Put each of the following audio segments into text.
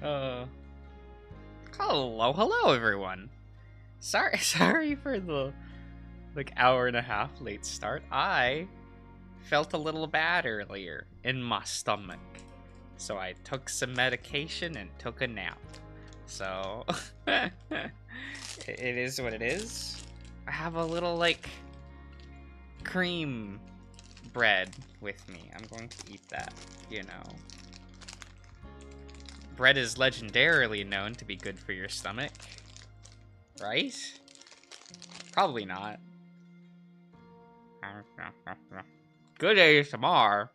Uh, hello everyone. Sorry for the like hour and a half late start. I felt a little bad earlier in my stomach, so I took some medication and took a nap. So it is what it is. I have a little like cream bread with me. I'm going to eat that, you know. Bread is legendarily known to be good for your stomach. Right? Probably not. Good ASMR.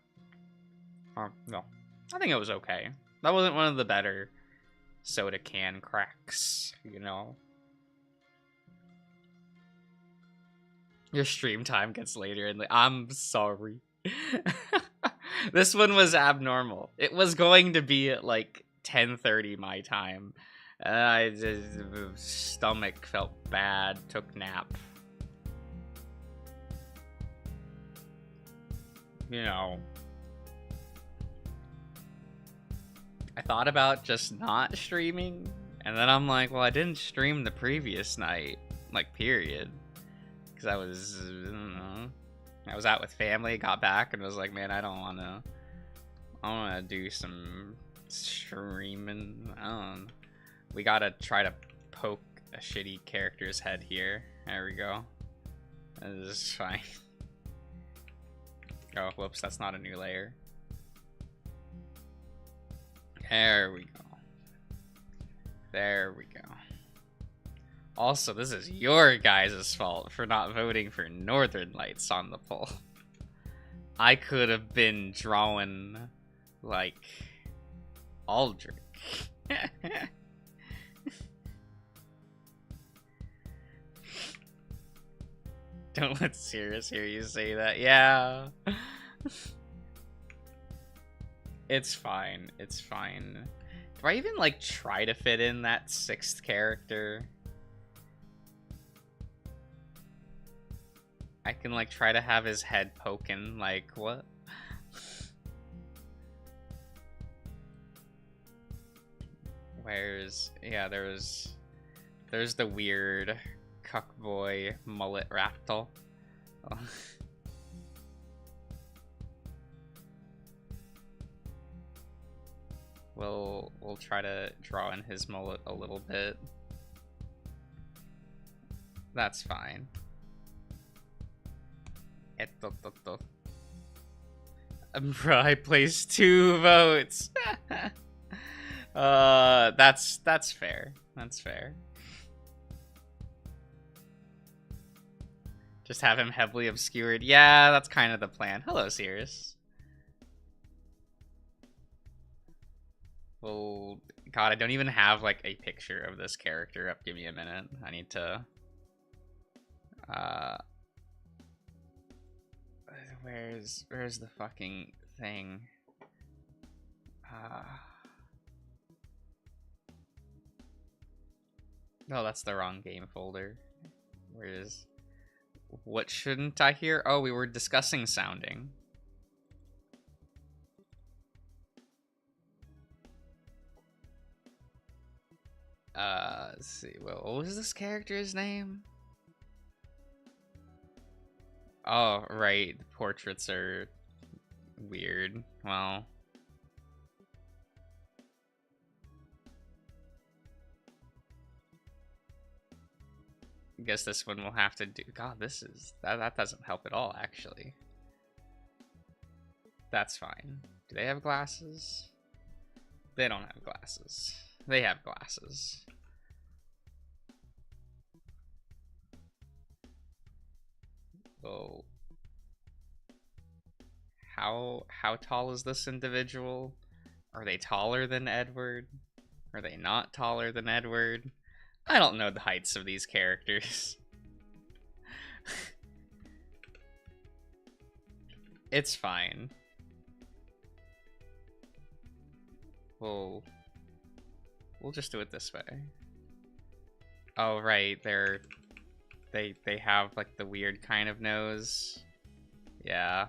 No. I think it was okay. That wasn't one of the better soda can cracks, you know? Your stream time gets later and I'm sorry. This one was abnormal. It was going to be at like 10:30 my time. I just stomach felt bad, took nap. You know. I thought about just not streaming, and then I'm like, well, I didn't stream the previous night, like period. Because I was, I don't know, I was out with family, got back, and was like, man, I wanna do some streaming. I don't know. We gotta try to poke a shitty character's head here. There we go. This is fine. Oh, whoops, that's not a new layer. There we go. There we go. Also, this is your guys' fault for not voting for Northern Lights on the poll. I could have been drawing, like, Aldrich. Don't let Sirius hear you say that. Yeah. It's fine. It's fine. Do I even, like, try to fit in that 6th character? I can, like, try to have his head poking. Like, what? Where's... Yeah, there's the weird cuckboy mullet raptor. Oh. We'll try to draw in his mullet a little bit. That's fine. Bro, I placed 2 votes. That's fair. That's fair. Just have him heavily obscured. Yeah, that's kind of the plan. Hello, Sirius. Well, God, I don't even have like a picture of this character up. Give me a minute. I need to. Where's the fucking thing? No, that's the wrong game folder. What shouldn't I hear? Oh, we were discussing sounding. Let's see. Well, what was this character's name? Oh, right. The portraits are weird. Well, I guess this one will have to do. God, that doesn't help at all, actually. That's fine. Do they have glasses? They don't have glasses. They have glasses. So, how tall is this individual? Are they taller than Edward? Are they not taller than Edward? I don't know the heights of these characters. It's fine. We'll just do it this way. Oh, right. They have like the weird kind of nose. Yeah.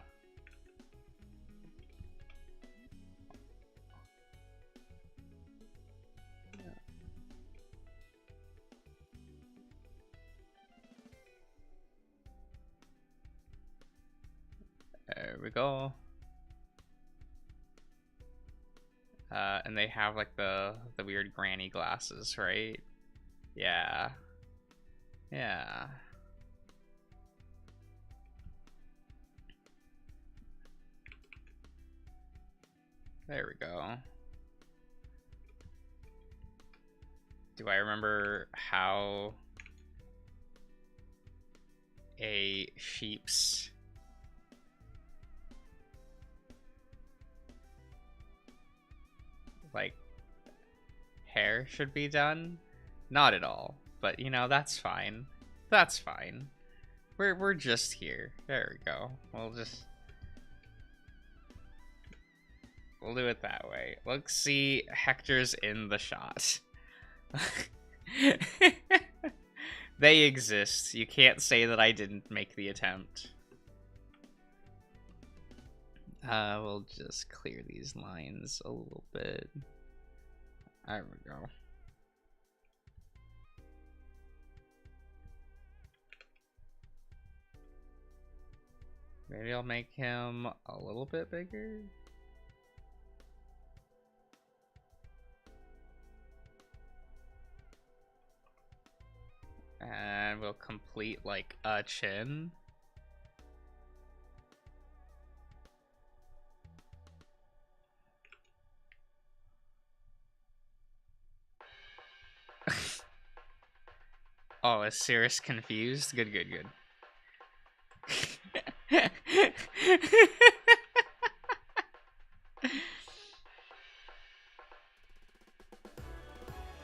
There we go. And they have like the weird granny glasses, right? Yeah. Yeah. There we go. Do I remember how a sheep's like hair should be done? Not at all, but you know, that's fine. That's fine. We're just here. There we go. We'll do it that way. Let's see, Hector's in the shot. They exist. You can't say that I didn't make the attempt. We'll just clear these lines a little bit. There we go. Maybe I'll make him a little bit bigger. And we'll complete like a chin. Oh, is Cirrus confused? Good, good, good.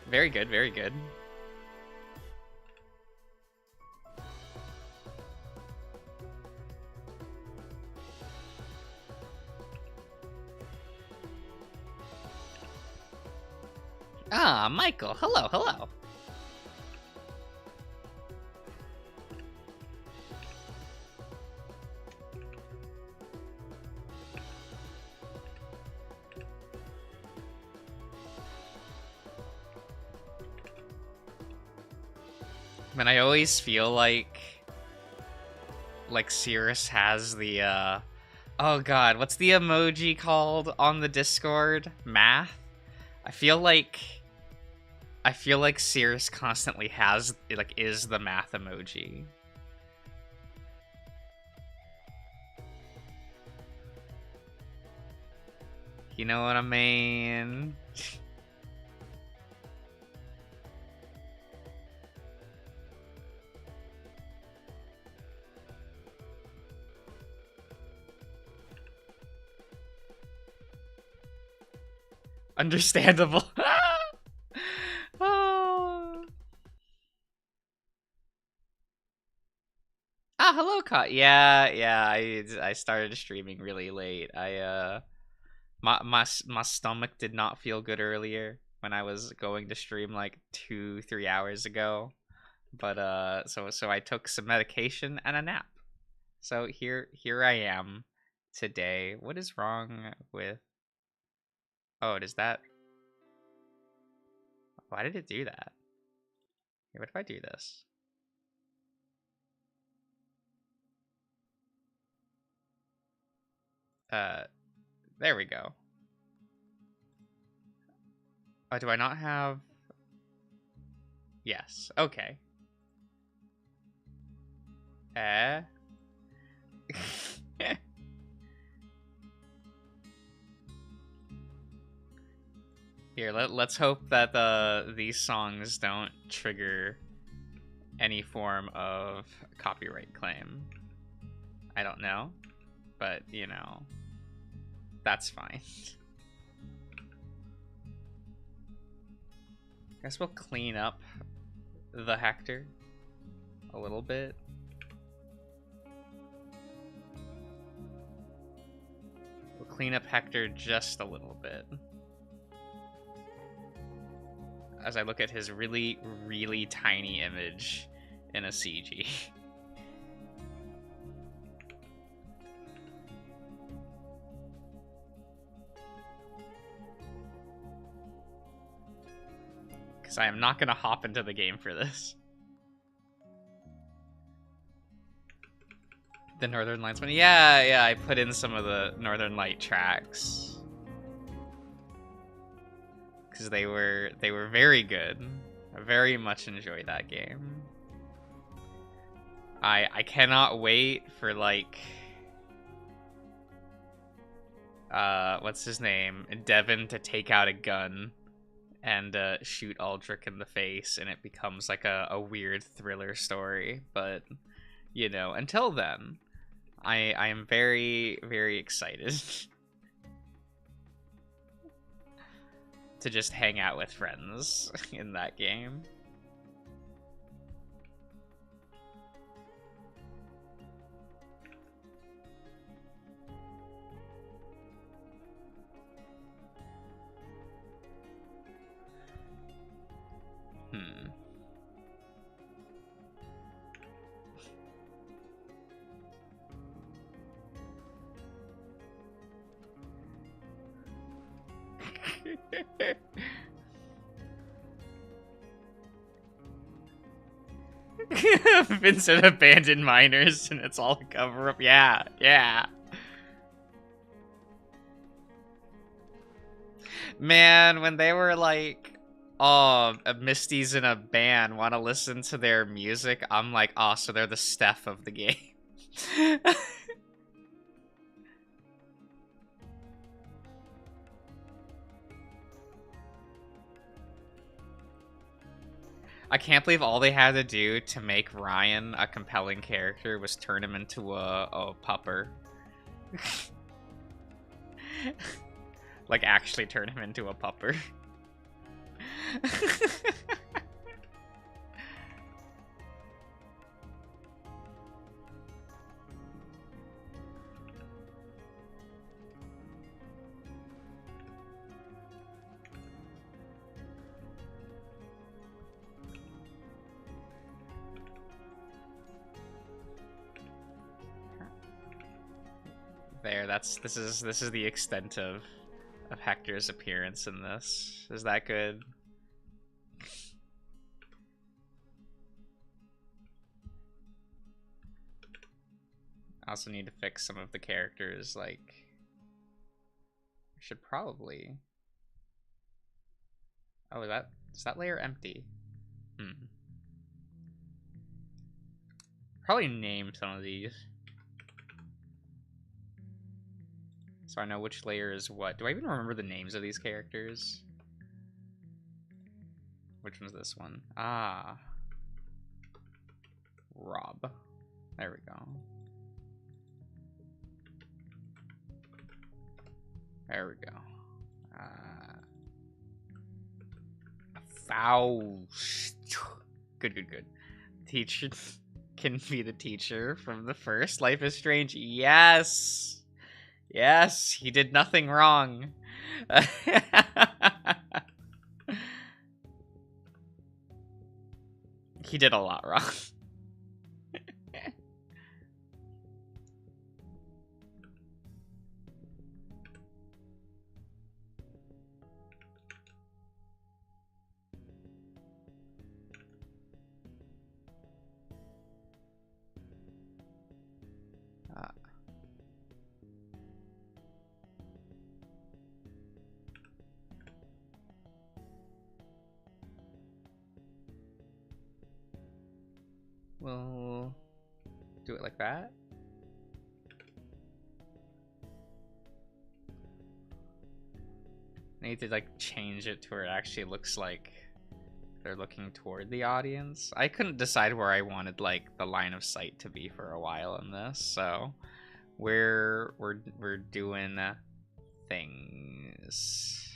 Very good, very good. Ah, Michael, hello, hello. Man, I always feel like Cirrus has the oh god, what's the emoji called on the Discord? Math? I feel like Cirrus constantly has like is the math emoji. You know what I mean? Understandable. Oh. Ah, hello, Cot. Yeah. I started streaming really late. My stomach did not feel good earlier when I was going to stream like 2-3 hours ago. But so I took some medication and a nap. So here I am today. What is wrong with? Oh, does that? Why did it do that? Here, what if I do this? There we go. Oh, do I not have? Yes. Okay. Here, let's hope that these songs don't trigger any form of copyright claim. I don't know, but you know, that's fine. Guess we'll clean up the Hector a little bit. We'll clean up Hector just a little bit. As I look at his really, really tiny image in a CG. Because I am not going to hop into the game for this. The Northern Lights one? Yeah, I put in some of the Northern Light tracks. Because they were very good. I very much enjoyed that game. I cannot wait for, like, what's his name? Devin to take out a gun and shoot Aldrich in the face, and it becomes like a weird thriller story. But, you know, until then, I am very, very excited to just hang out with friends in that game. Vincent abandoned miners and it's all a cover up. Yeah. Man, when they were like, oh, Misty's in a band, want to listen to their music, I'm like, oh, so they're the Steph of the game. I can't believe all they had to do to make Ryan a compelling character was turn him into a pupper. Like, actually turn him into a pupper. There, this is the extent of Hector's appearance in this. Is that good? I also need to fix some of the characters, like, I should probably, oh, is that layer empty? Probably name some of these so I know which layer is what. Do I even remember the names of these characters? Which one's this one? Ah, Rob. There we go. There we go. Faust. Good. Teacher can be the teacher from the first Life is Strange. Yes, he did nothing wrong. He did a lot wrong. We'll do it like that. I need to like change it to where it actually looks like they're looking toward the audience. I couldn't decide where I wanted like the line of sight to be for a while in this, so we're doing things.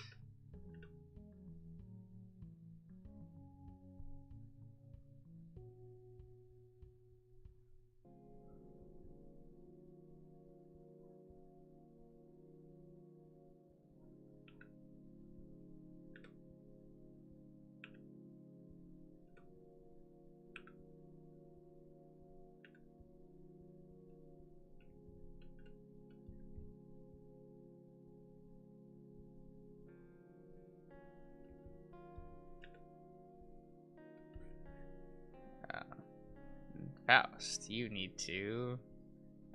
Faust, you need to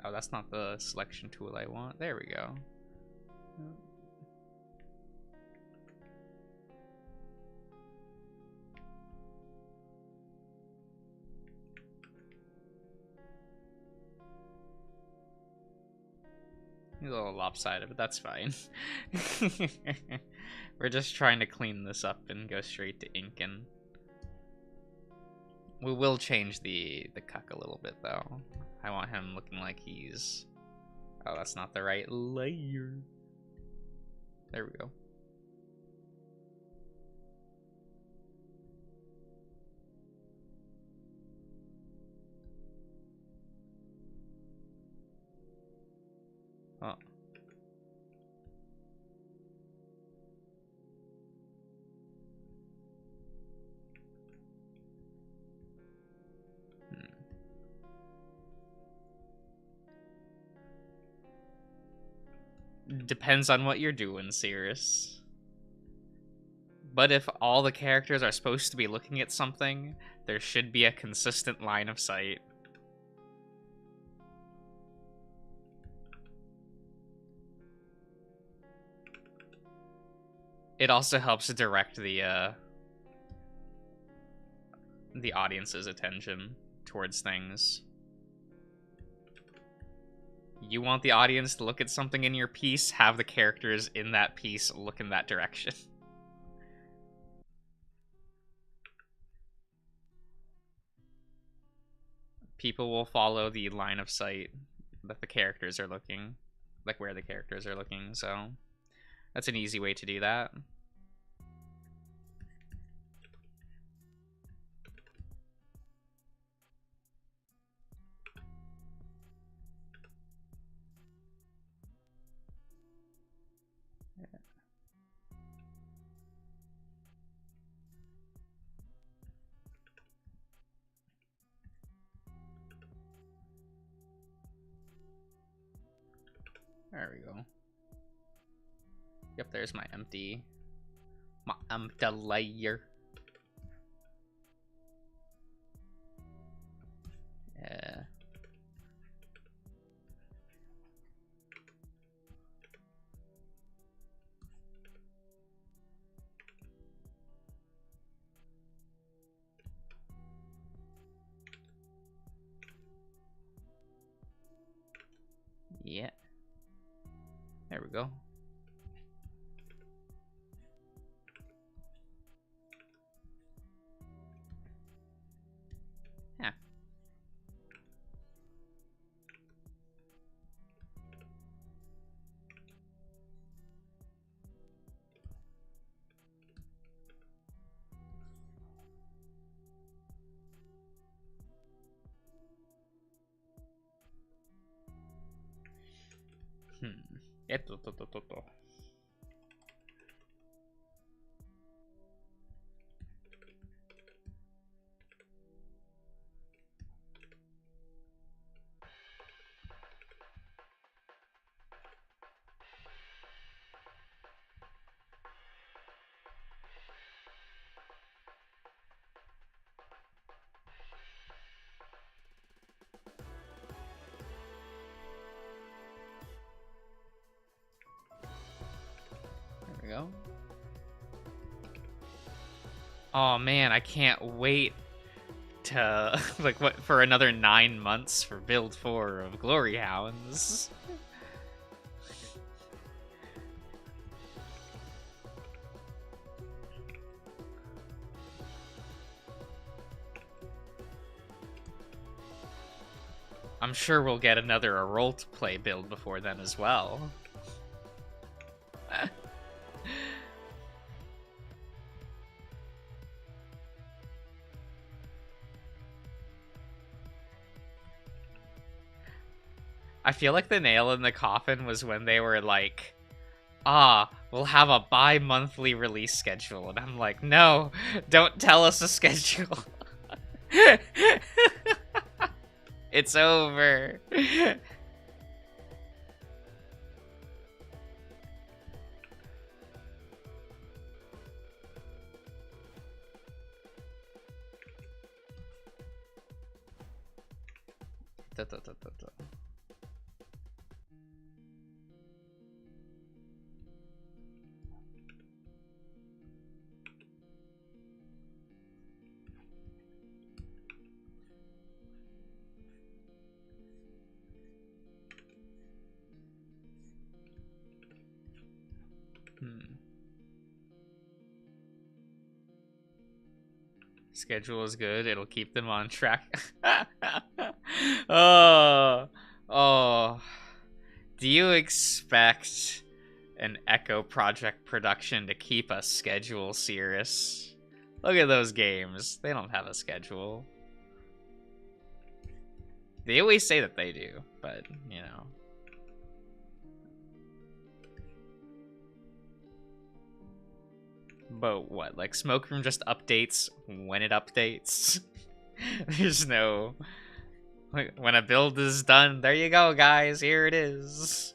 Oh, that's not the selection tool I want. There we go. A little lopsided, but that's fine. We're just trying to clean this up and go straight to inking. We will change the cuck a little bit, though. I want him looking like he's... Oh, that's not the right layer. There we go. Oh. Depends on what you're doing, Cirrus. But if all the characters are supposed to be looking at something, there should be a consistent line of sight. It also helps to direct the audience's attention towards things. You want the audience to look at something in your piece, have the characters in that piece look in that direction. People will follow the line of sight that the characters are looking, like where the characters are looking, so that's an easy way to do that. There we go. Yep, there's my empty layer. Yeah. Yeah. There we go. Yeah. There we go. Oh man, I can't wait to like what for another 9 months for build 4 of Glory Hounds. I'm sure we'll get another role play build before then as well. I feel like the nail in the coffin was when they were like, we'll have a bi-monthly release schedule. And I'm like, no, don't tell us a schedule. It's over. Schedule is good. It'll keep them on track. Oh, oh. Do you expect an Echo Project production to keep a schedule serious? Look at those games. They don't have a schedule. They always say that they do, but, you know. But what? Like, Smoke Room just updates when it updates? There's no... Like, when a build is done, there you go, guys. Here it is.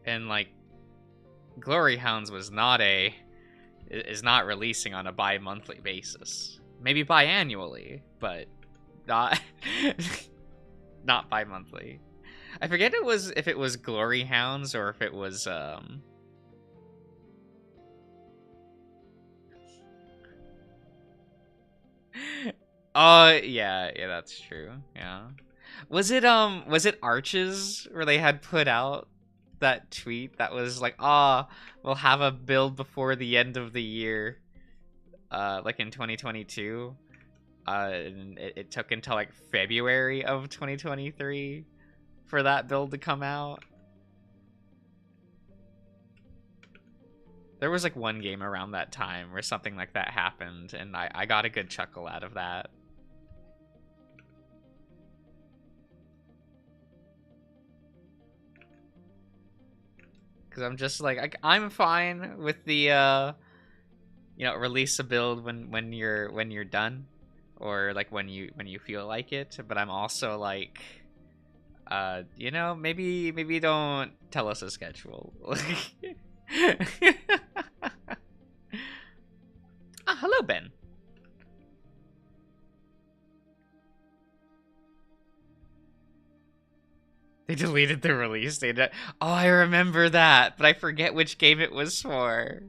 And, like, Glory Hounds was not is not releasing on a bi-monthly basis. Maybe biannually, but not not bi-monthly. I forget if it was Glory Hounds or if it was oh yeah, that's true. Yeah. Was it Arches where they had put out that tweet that was like, "Ah, we'll have a build before the end of the year." Like in 2022. And it took until like February of 2023 for that build to come out. There was like one game around that time where something like that happened, and I got a good chuckle out of that. Because I'm just like, I'm fine with the you know, release a build when you're done, or like when you feel like it. But I'm also like, you know, maybe don't tell us a schedule. Ah, hello, Ben. They deleted the release date. Oh, I remember that, but I forget which game it was for.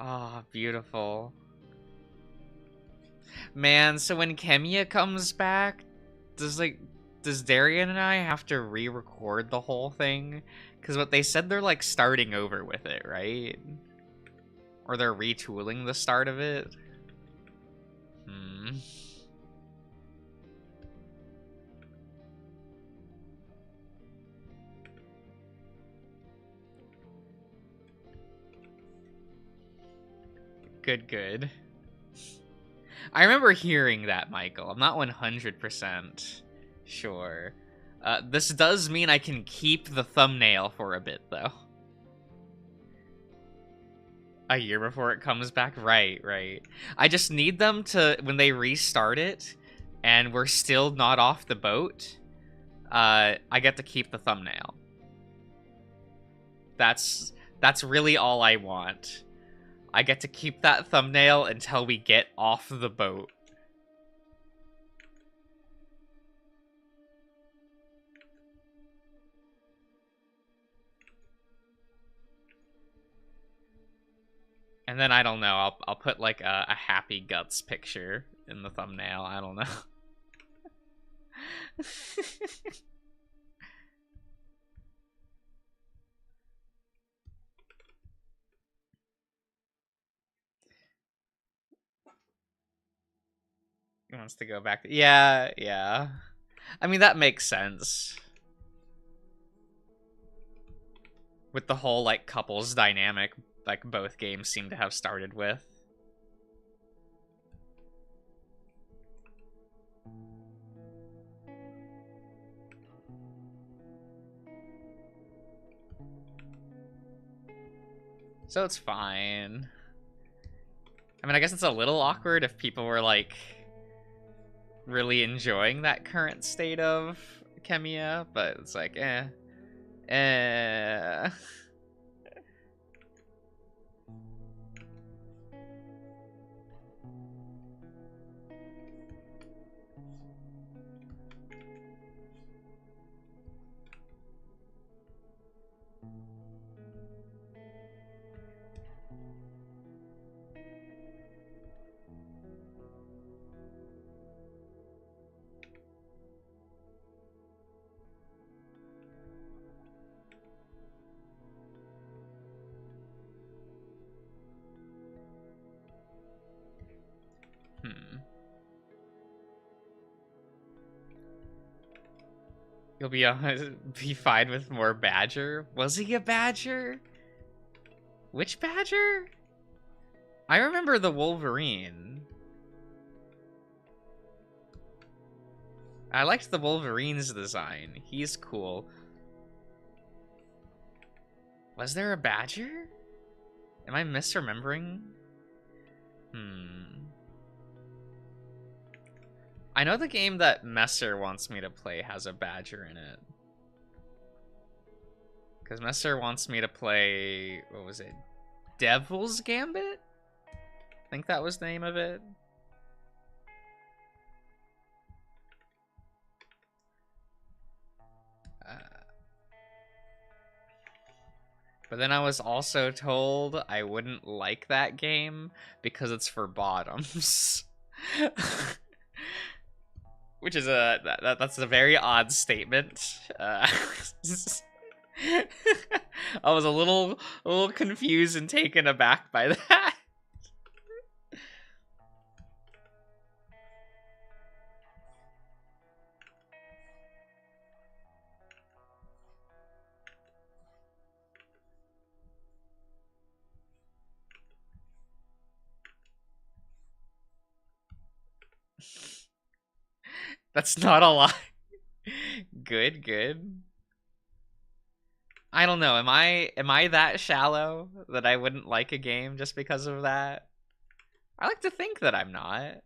Oh, beautiful. Man, so when Kemia comes back, does Darian and I have to re-record the whole thing? Because what they said, they're like starting over with it, right? Or they're retooling the start of it? Hmm. Good. I remember hearing that, Michael. I'm not 100% sure. This does mean I can keep the thumbnail for a bit, though. A year before it comes back? Right. I just need them to, when they restart it, and we're still not off the boat, I get to keep the thumbnail. That's really all I want. I get to keep that thumbnail until we get off the boat. And then I don't know, I'll put like a happy guts picture in the thumbnail. I don't know. He wants to go back. Yeah. I mean, that makes sense. With the whole like couples dynamic, like both games seem to have started with. So it's fine. I mean, I guess it's a little awkward if people were like really enjoying that current state of Kemia, but it's like, eh. He'll be fine with more badger. Was he a badger? Which badger? I remember the Wolverine. I liked the Wolverine's design. He's cool. Was there a badger? Am I misremembering? I know the game that Messer wants me to play has a badger in it. Because Messer wants me to play, what was it? Devil's Gambit? I think that was the name of it. But then I was also told I wouldn't like that game because it's for bottoms. Which is that's a very odd statement. I was a little confused and taken aback by that. That's not a lie. Good, good. I don't know. Am I that shallow that I wouldn't like a game just because of that? I like to think that I'm not.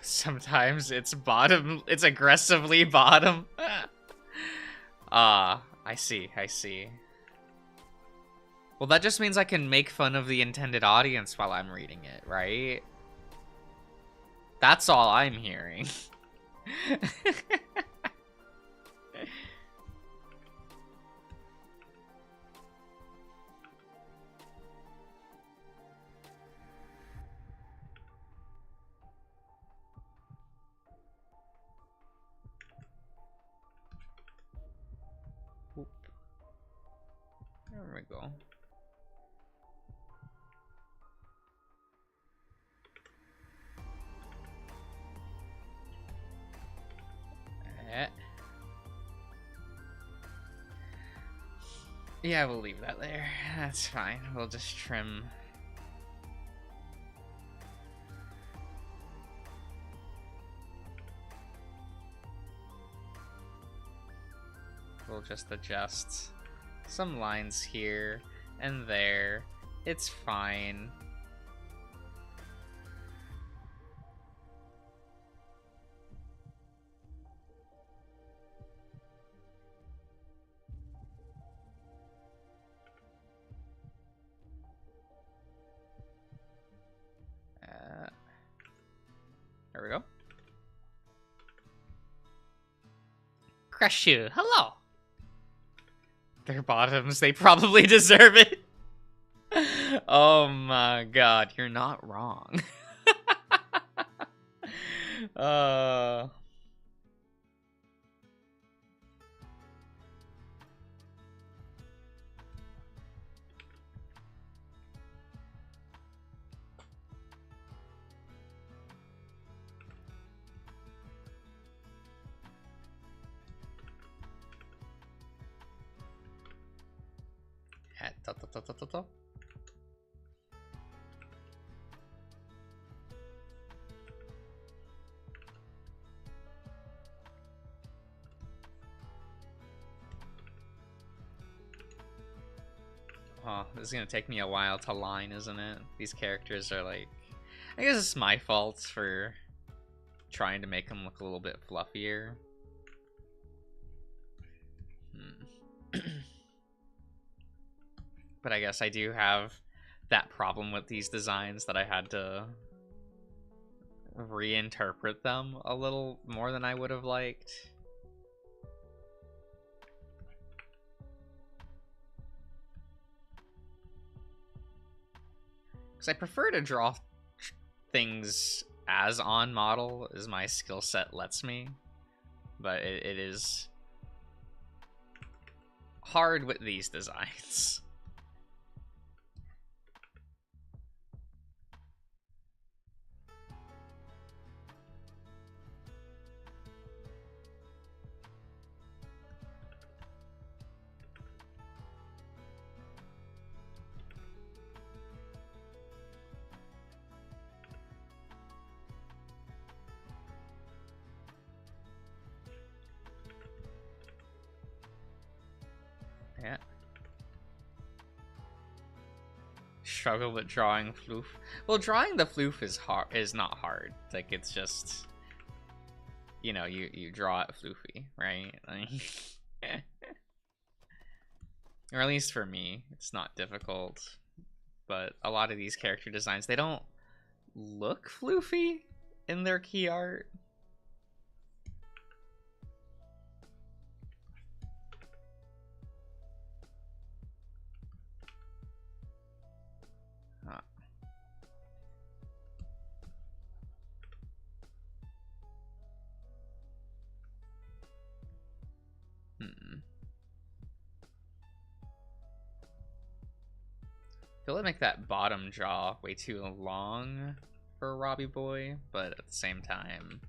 Sometimes it's bottom. It's aggressively bottom. I see. I see. Well, that just means I can make fun of the intended audience while I'm reading it, right? That's all I'm hearing. There we go. Yeah, we'll leave that there. That's fine. We'll just trim. We'll just adjust some lines here and there. It's fine. There we go. Crush you. Hello. They're bottoms. They probably deserve it. Oh my god, you're not wrong. Oh, this is gonna take me a while to line, isn't it? These characters are like... I guess it's my fault for trying to make them look a little bit fluffier. But I guess I do have that problem with these designs that I had to reinterpret them a little more than I would have liked. Because I prefer to draw things as on model as my skill set lets me. But it is hard with these designs. Yeah. Struggle with drawing floof. Well, drawing the floof is not hard. Like, it's just, you know, you draw it floofy, right? Or at least for me, it's not difficult. But a lot of these character designs, they don't look floofy in their key art. Feel like make that bottom jaw way too long for Robbie Boy, but at the same time,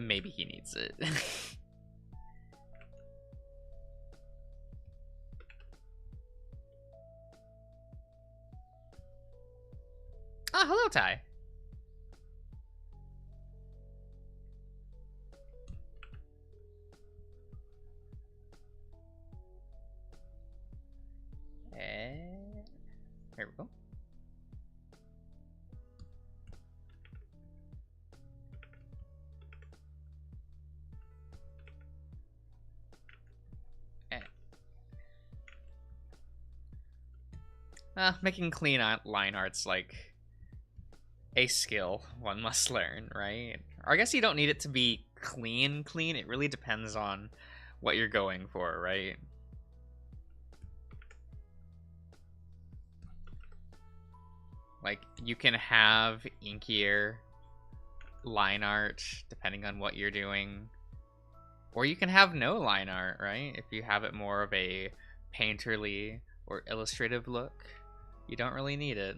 maybe he needs it. Ah, hello, Ty. Here we go. Making clean line art's like a skill one must learn, right? Or I guess you don't need it to be clean. It really depends on what you're going for, right? Like, you can have inkier line art depending on what you're doing. Or you can have no line art, right? If you have it more of a painterly or illustrative look, you don't really need it.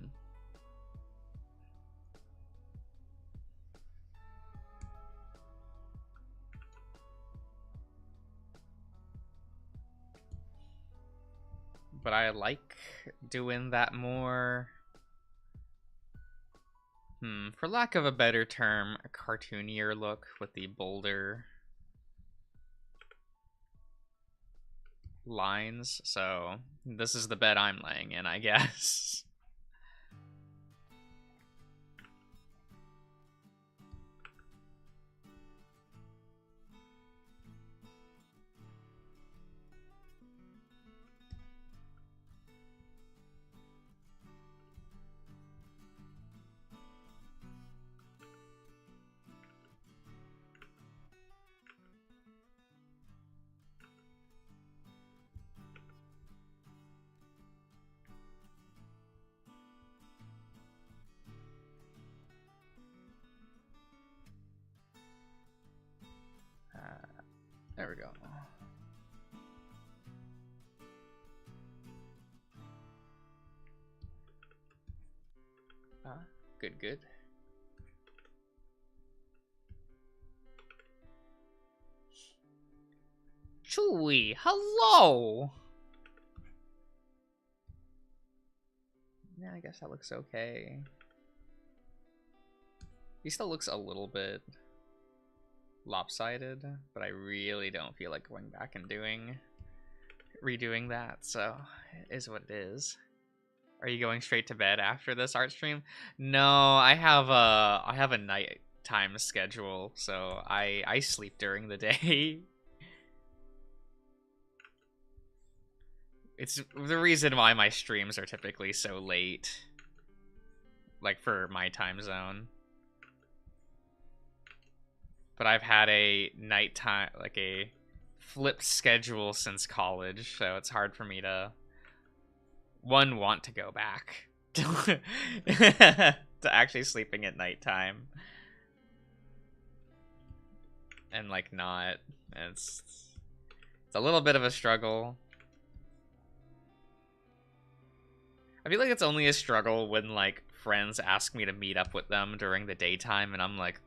But I like doing that more, for lack of a better term, a cartoonier look with the bolder lines. So this is the bed I'm laying in, I guess. There we go. Good. Chewy, hello! Yeah, I guess that looks okay. He still looks a little bit lopsided, but I really don't feel like going back and redoing that, so it is what it is. Are you going straight to bed after this art stream? No, I have a nighttime schedule, so I sleep during the day. It's the reason why my streams are typically so late, like for my time zone. But I've had a nighttime, like a flipped schedule since college, so it's hard for me to, one, want to go back to actually sleeping at nighttime. And like not. It's a little bit of a struggle. I feel like it's only a struggle when like friends ask me to meet up with them during the daytime and I'm like,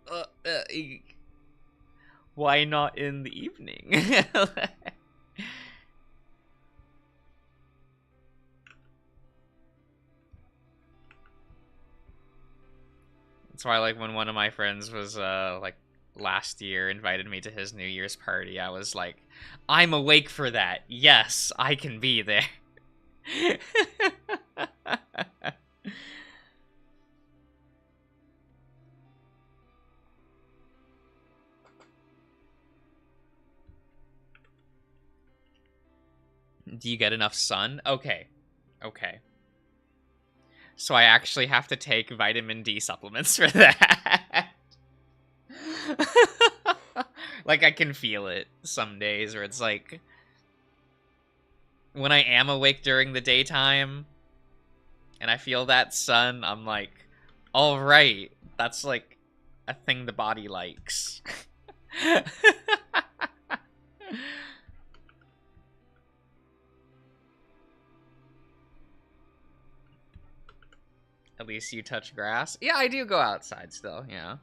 why not in the evening? That's why like when one of my friends was like last year invited me to his New Year's party, I was like, I'm awake for that. Yes, I can be there. Do you get enough sun? Okay. Okay. So I actually have to take vitamin D supplements for that. Like, I can feel it some days where it's like, when I am awake during the daytime and I feel that sun, I'm like, all right, that's like a thing the body likes. At least you touch grass. Yeah, I do go outside still, yeah.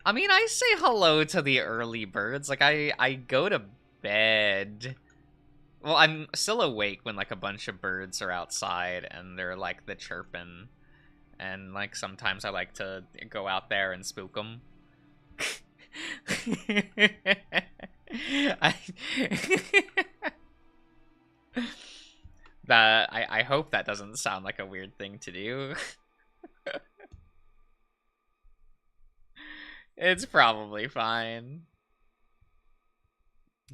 I mean, I say hello to the early birds. Like, I go to bed. Well, I'm still awake when, like, a bunch of birds are outside and they're, like, the chirping. And, like, sometimes I like to go out there and spook them. I hope that doesn't sound like a weird thing to do. It's probably fine.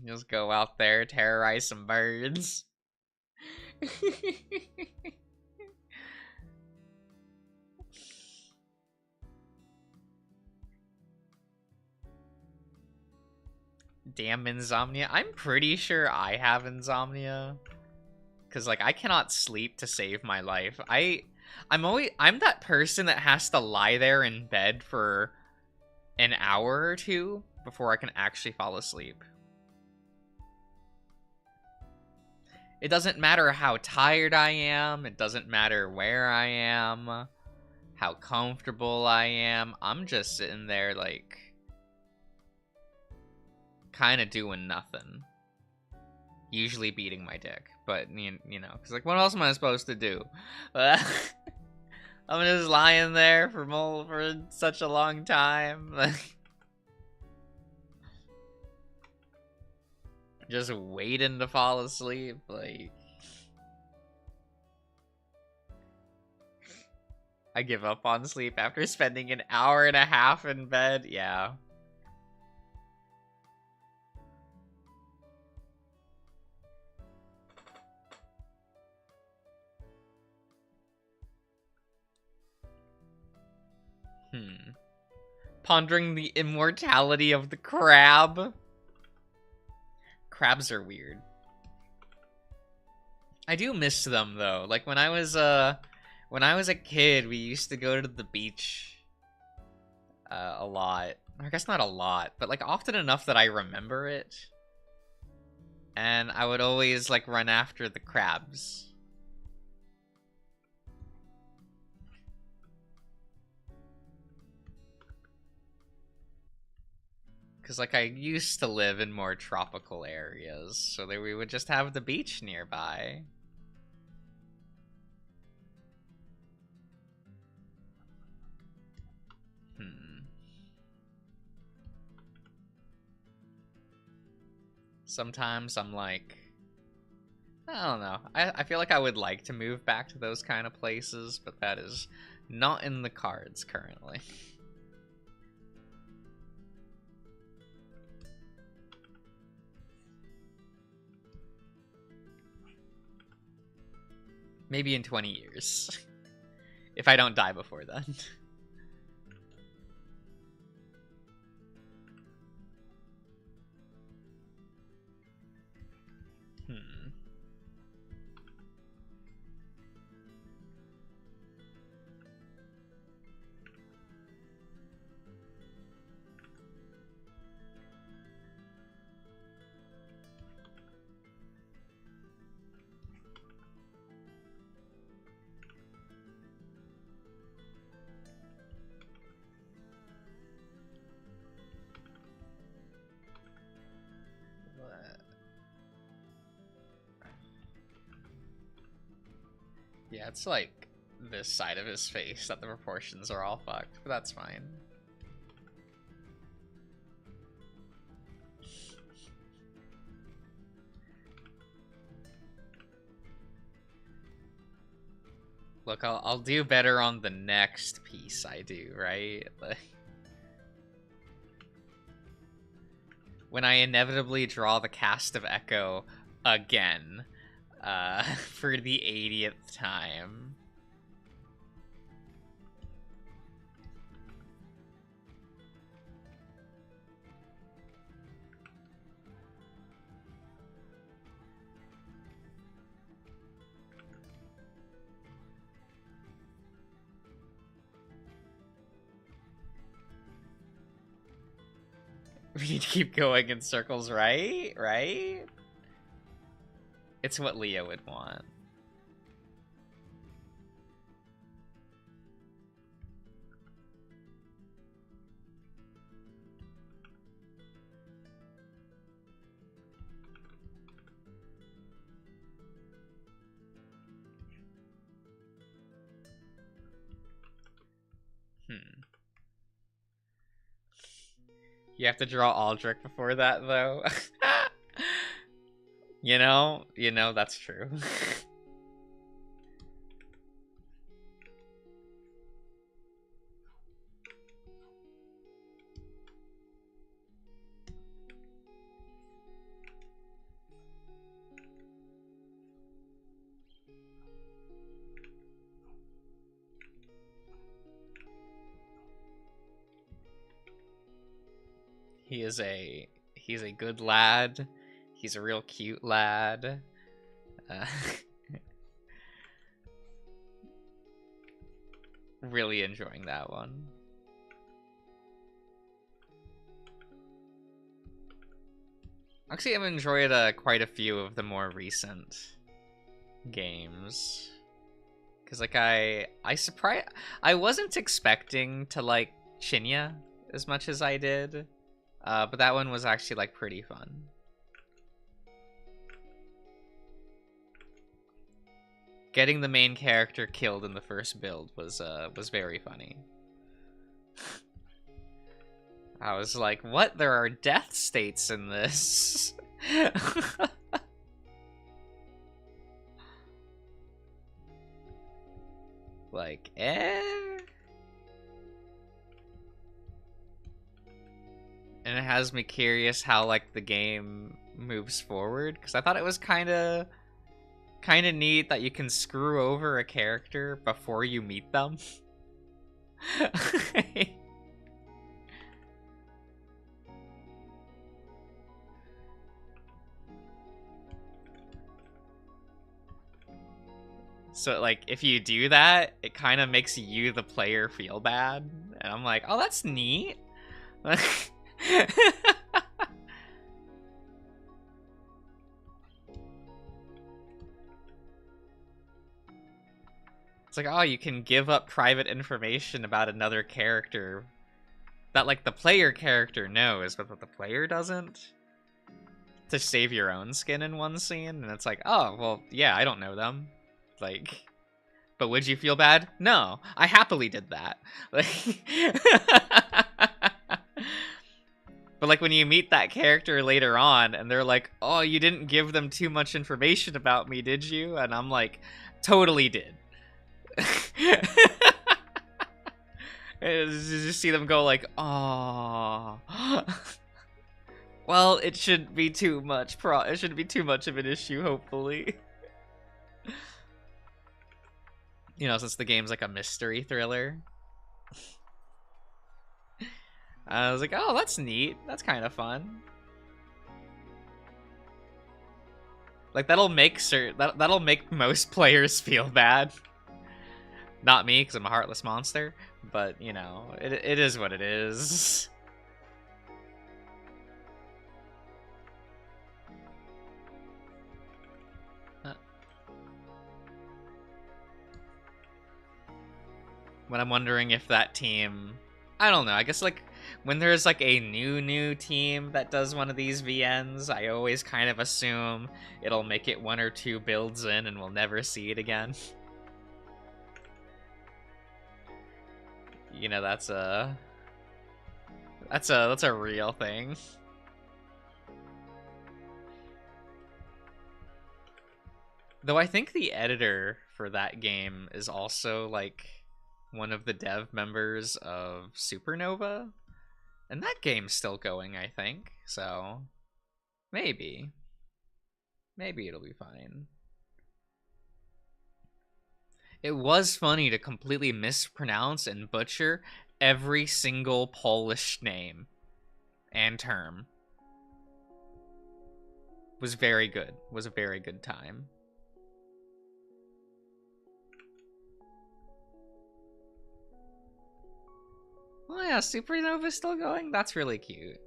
Just go out there, terrorize some birds. Damn insomnia. I'm pretty sure I have insomnia. Cause like I cannot sleep to save my life. I'm that person that has to lie there in bed for an hour or two before I can actually fall asleep. It doesn't matter how tired I am, it doesn't matter where I am, how comfortable I am. I'm just sitting there like kind of doing nothing. Usually beating my dick, but you know, because like what else am I supposed to do? I'm just lying there for such a long time. Just waiting to fall asleep, like I give up on sleep after spending an hour and a half in bed. Yeah. Pondering the immortality of the crab. Crabs are weird. I do miss them though. Like when I was a kid, we used to go to the beach a lot. I guess not a lot, but like often enough that I remember it. And I would always like run after the crabs. Because like I used to live in more tropical areas, so that we would just have the beach nearby. Sometimes I'm like, I don't know. I feel like I would like to move back to those kind of places, but that is not in the cards currently. Maybe in 20 years. If I don't die before then. Yeah, it's like this side of his face that the proportions are all fucked, but that's fine. Look, I'll do better on the next piece I do, right? Like, when I inevitably draw the cast of Echo again, for the 80th time. We need to keep going in circles, right? Right? It's what Leo would want. You have to draw Aldrich before that, though. You know, that's true. He's a good lad. He's a real cute lad. Really enjoying that one. Actually, I've enjoyed quite a few of the more recent games. Cause like I wasn't expecting to like Shinya as much as I did. But that one was actually like pretty fun. Getting the main character killed in the first build was very funny. I was like, what? There are death states in this. Like, And it has me curious how like the game moves forward, because I thought it was kind of neat that you can screw over a character before you meet them. So like if you do that, it kind of makes you the player feel bad, and I'm like, oh, that's neat. It's like, oh, you can give up private information about another character that like the player character knows, but the player doesn't, to save your own skin in one scene. And it's like, oh, well, yeah, I don't know them. Like, but would you feel bad? No, I happily did that. Like, but like when you meet that character later on and they're like, oh, you didn't give them too much information about me, did you? And I'm like, totally did. Just see them go like, oh. Well, it shouldn't be too much. It shouldn't be too much of an issue, hopefully. You know, since the game's like a mystery thriller. I was like, oh, that's neat. That's kind of fun. Like that'll make that'll make most players feel bad. Not me, because I'm a heartless monster. But you know, it is what it is. When I'm wondering if that team, I don't know, I guess like when there's like a new team that does one of these VNs, I always kind of assume it'll make it 1 or 2 builds in and we'll never see it again. You know, that's a real thing. Though I think the editor for that game is also like one of the dev members of Supernova, and that game's still going, I think. So maybe it'll be fine. It was funny to completely mispronounce and butcher every single Polish name and term. Was very good. Was a very good time. Oh yeah, Supernova's still going? That's really cute.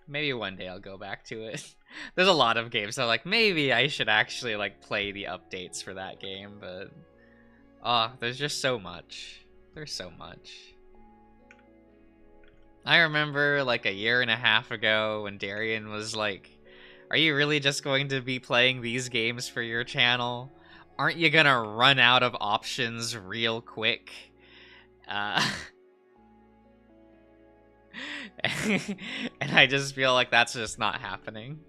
Maybe one day I'll go back to it. There's a lot of games, so like maybe I should actually like play the updates for that game, but there's just so much. There's so much. I remember like a year and a half ago when Darian was like, "Are you really just going to be playing these games for your channel? Aren't you gonna run out of options real quick?" And I just feel like that's just not happening.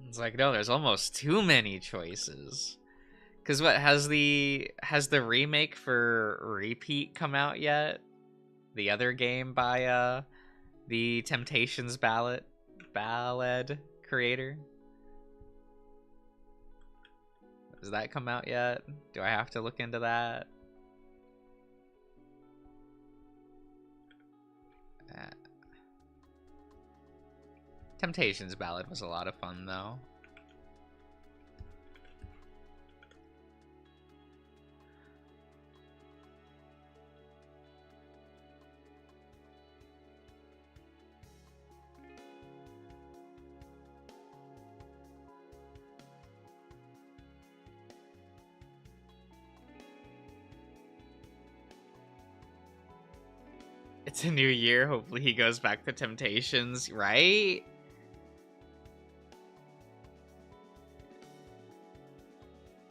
It's like, no, there's almost too many choices. Cause what has the remake for Repeat come out yet? The other game by the Temptations Ballad creator? Has that come out yet? Do I have to look into that? Temptations Ballad was a lot of fun, though. It's a new year. Hopefully he goes back to Temptations, right?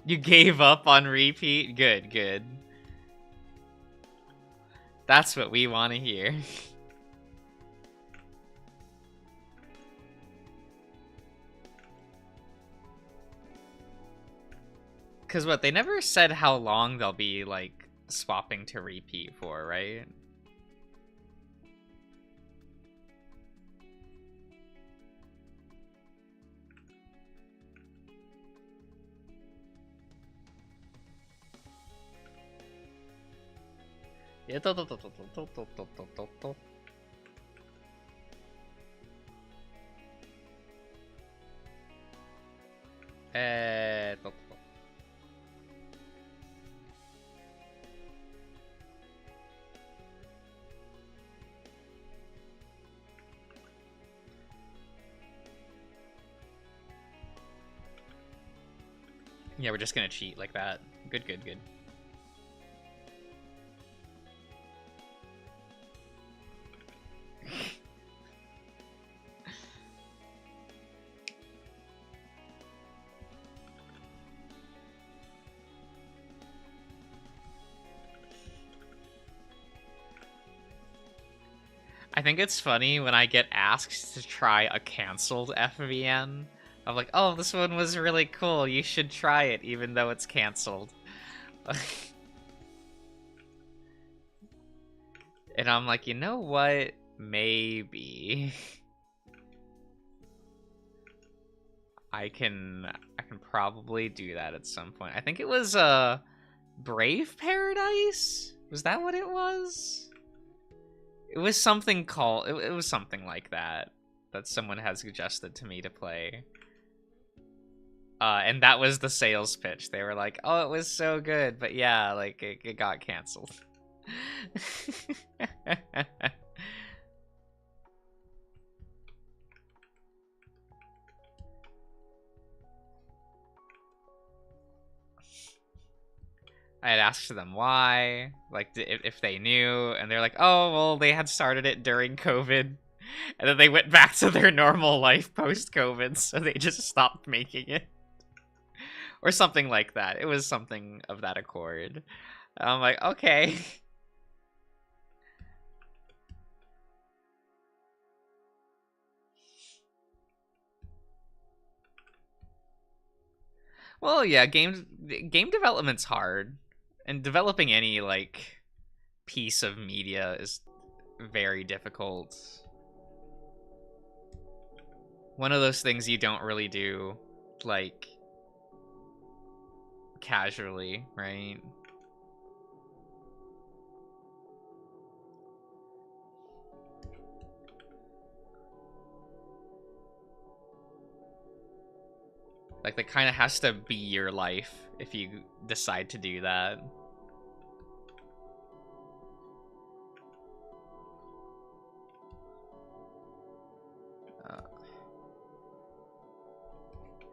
You gave up on Repeat? Good, good. That's what we want to hear. Because what, they never said how long they'll be, like, swapping to Repeat for, right? Yeah, we're just gonna cheat like that. Good, good, good. I think it's funny when I get asked to try a canceled FVN. I'm like, oh, this one was really cool. You should try it, even though it's canceled. And I'm like, you know what? Maybe I can probably do that at some point. I think it was Brave Paradise? Was that what it was? It was something called it was something like that someone has suggested to me to play. And that was the sales pitch. They were like, "Oh, it was so good, but yeah, like it got canceled." I'd asked them why, like if they knew, and they're like, oh, well, they had started it during COVID, and then they went back to their normal life post-COVID, so they just stopped making it. Or something like that. It was something of that accord. I'm like, okay. Well, yeah, game development's hard, and developing any like piece of media is very difficult. One of those things you don't really do like casually, right? Like, that kind of has to be your life if you decide to do that.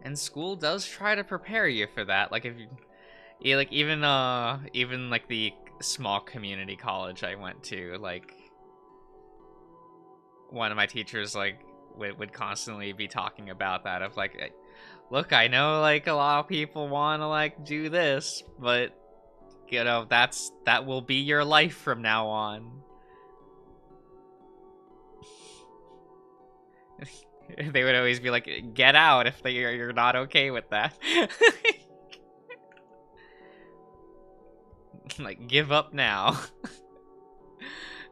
And school does try to prepare you for that. Like, if you, like, even like the small community college I went to, like, one of my teachers, like, would constantly be talking about that, of like, look, I know, like, a lot of people want to, like, do this, but, you know, that will be your life from now on. They would always be like, get out if you're not okay with that. Like, give up now.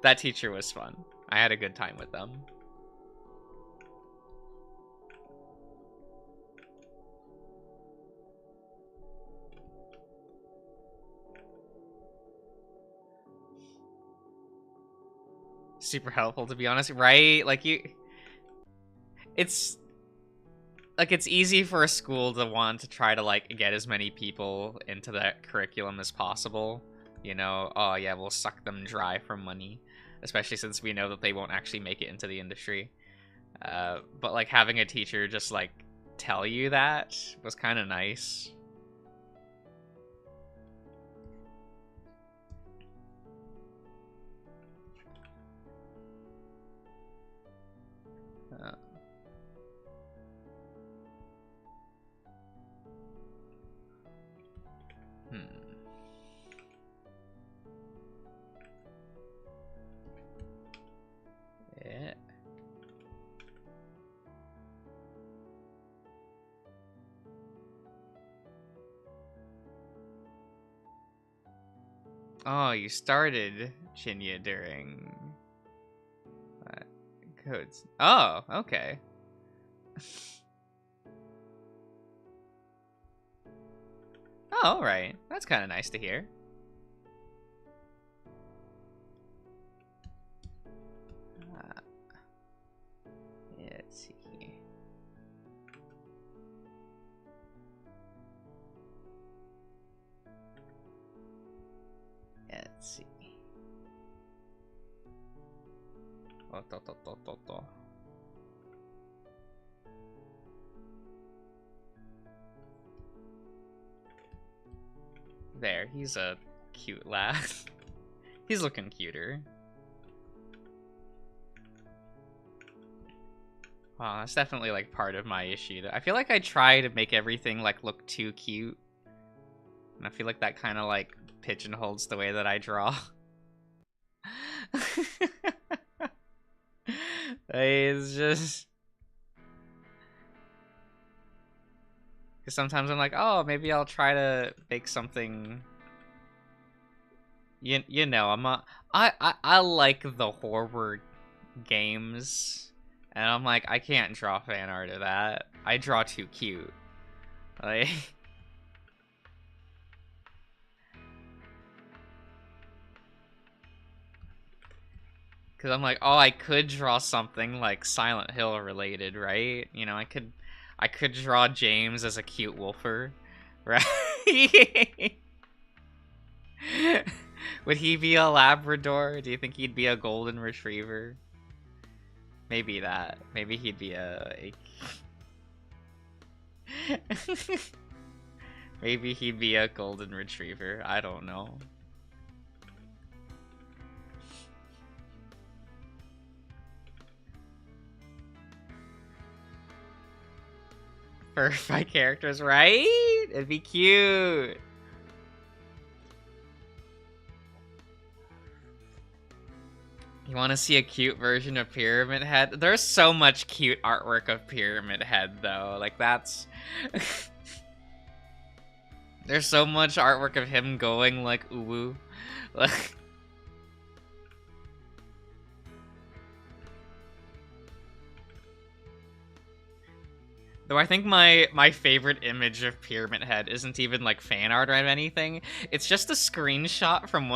That teacher was fun. I had a good time with them. Super helpful, to be honest, right? Like, it's like, it's easy for a school to want to try to, like, get as many people into that curriculum as possible. You know, oh yeah, we'll suck them dry for money, especially since we know that they won't actually make it into the industry. But, like, having a teacher just, like, tell you that was kind of nice. Yeah. Oh, you started Chinya during codes. Oh, okay. Oh, alright. That's kind of nice to hear. Yeah, let's see here. Let's see. There, he's a cute lad. He's looking cuter. Wow, that's definitely, like, part of my issue. I feel like I try to make everything, like, look too cute. And I feel like that kind of, like, pigeonholes the way that I draw. It's just... Because sometimes I'm like, oh, maybe I'll try to make something... You know, I like the horror games, and I'm like, I can't draw fan art of that. I draw too cute. Like... Because I'm like, oh, I could draw something like Silent Hill related, right? You know, I could draw James as a cute wolfer, right? Would he be a Labrador? Do you think he'd be a Golden Retriever? Maybe that. Maybe he'd be a... Maybe he'd be a golden retriever. I don't know. Furry characters, right? It'd be cute. You want to see a cute version of Pyramid Head? There's so much cute artwork of Pyramid Head, though. Like, that's... There's so much artwork of him going, like, ooh-woo. Like... Though I think my favorite image of Pyramid Head isn't even like fan art or anything. It's just a screenshot from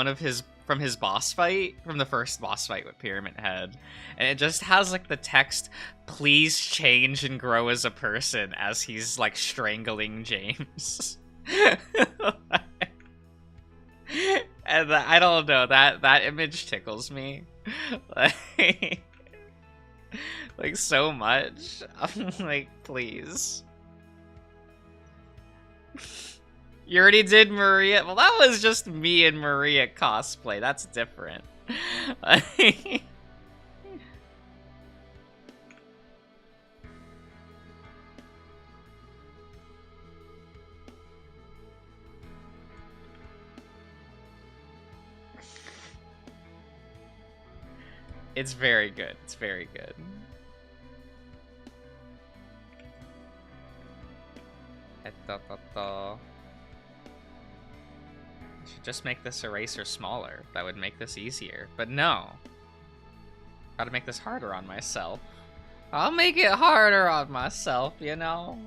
his boss fight, from the first boss fight with Pyramid Head. And it just has like the text, "Please change and grow as a person," as he's like strangling James. And I don't know, that image tickles me. Like so much. I'm like, please. You already did Maria? Well, that was just me and Maria cosplay. That's different. It's very good. It's very good. I should just make this eraser smaller. That would make this easier. But no. Gotta make this harder on myself. I'll make it harder on myself, you know?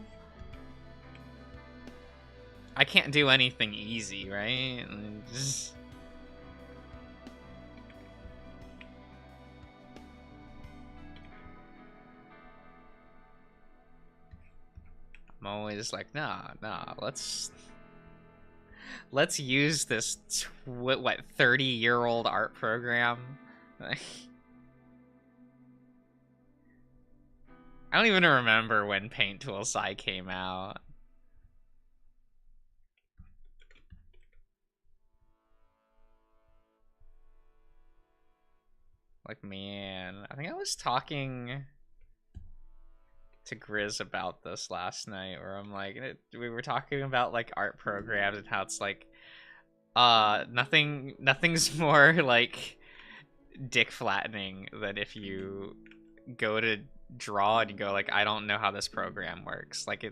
I can't do anything easy, right? Just... I'm always like, nah, let's use this, what, 30-year-old art program? I don't even remember when Paint Tool Sai came out. Like, man, I think I was talking to Grizz about this last night, where I'm like, we were talking about like art programs and how it's like, nothing's more like dick flattening than if you go to draw and you go like, I don't know how this program works. Like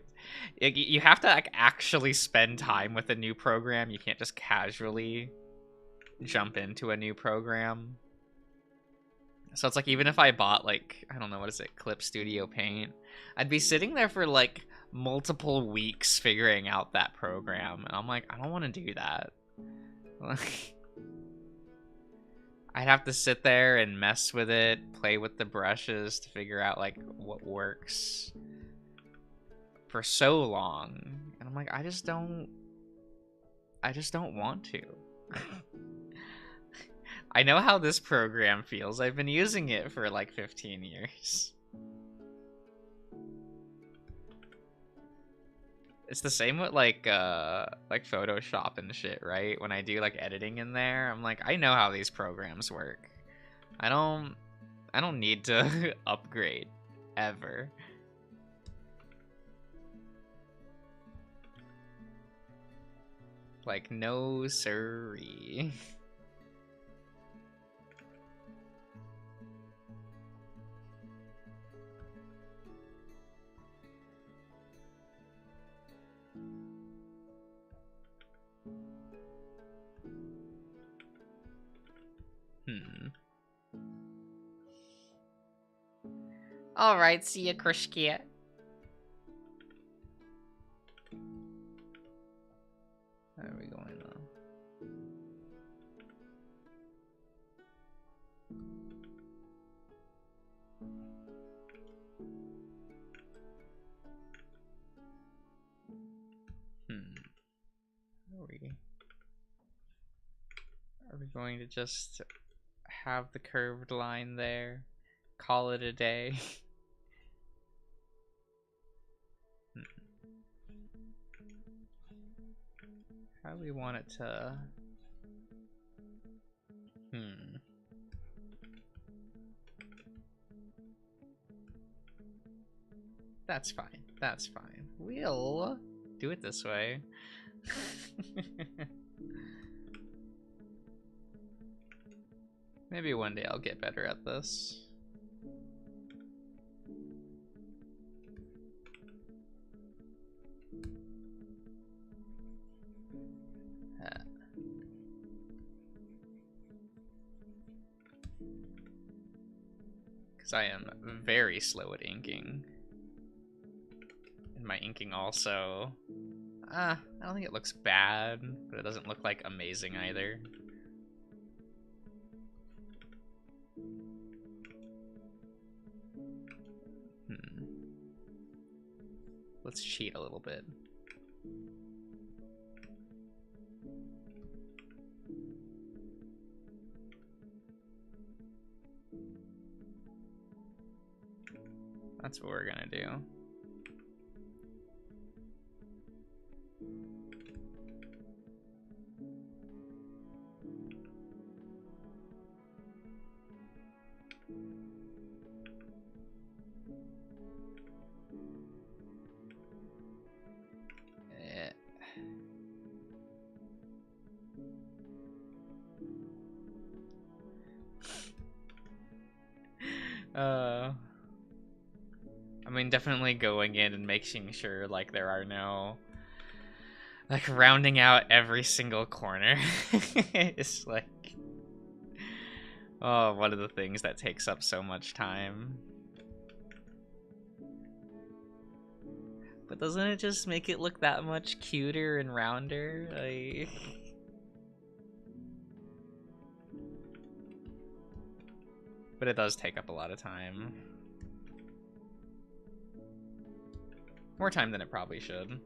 you have to like actually spend time with a new program. You can't just casually jump into a new program. So it's like, even if I bought like, I don't know, what is it, Clip Studio Paint, I'd be sitting there for like multiple weeks figuring out that program, and I'm like, I don't want to do that. Like, I'd have to sit there and mess with it, play with the brushes to figure out like what works for so long, and I'm like, I just don't want to. I know how this program feels. I've been using it for like 15 years. It's the same with like Photoshop and shit, right? When I do like editing in there, I'm like, I know how these programs work. I don't need to upgrade ever. Like, no siree. Alright, see ya, Krishkia. Where are we going now? Are we going to just have the curved line there? Call it a day? probably want it to... That's fine. That's fine. We'll do it this way. Maybe one day I'll get better at this. Because I am very slow at inking. And my inking also... I don't think it looks bad, but it doesn't look like amazing either. Let's cheat a little bit. That's what we're gonna do. I mean, definitely going in and making sure, like, there are no, like, rounding out every single corner is, like, oh, one of the things that takes up so much time. But doesn't it just make it look that much cuter and rounder? Like... But it does take up a lot of time. More time than it probably should.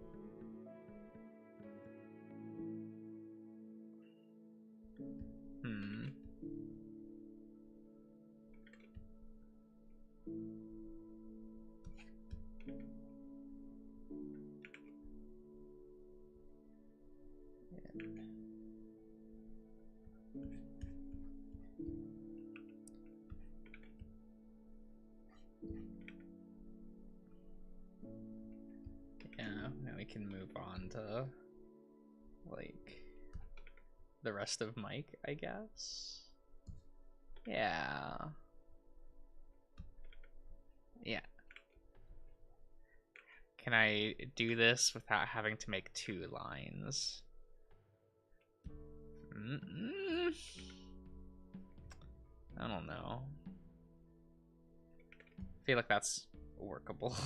Now we can move on to, like, the rest of Mike, I guess. Yeah. Yeah. Can I do this without having to make 2 lines? I don't know. I feel like that's workable.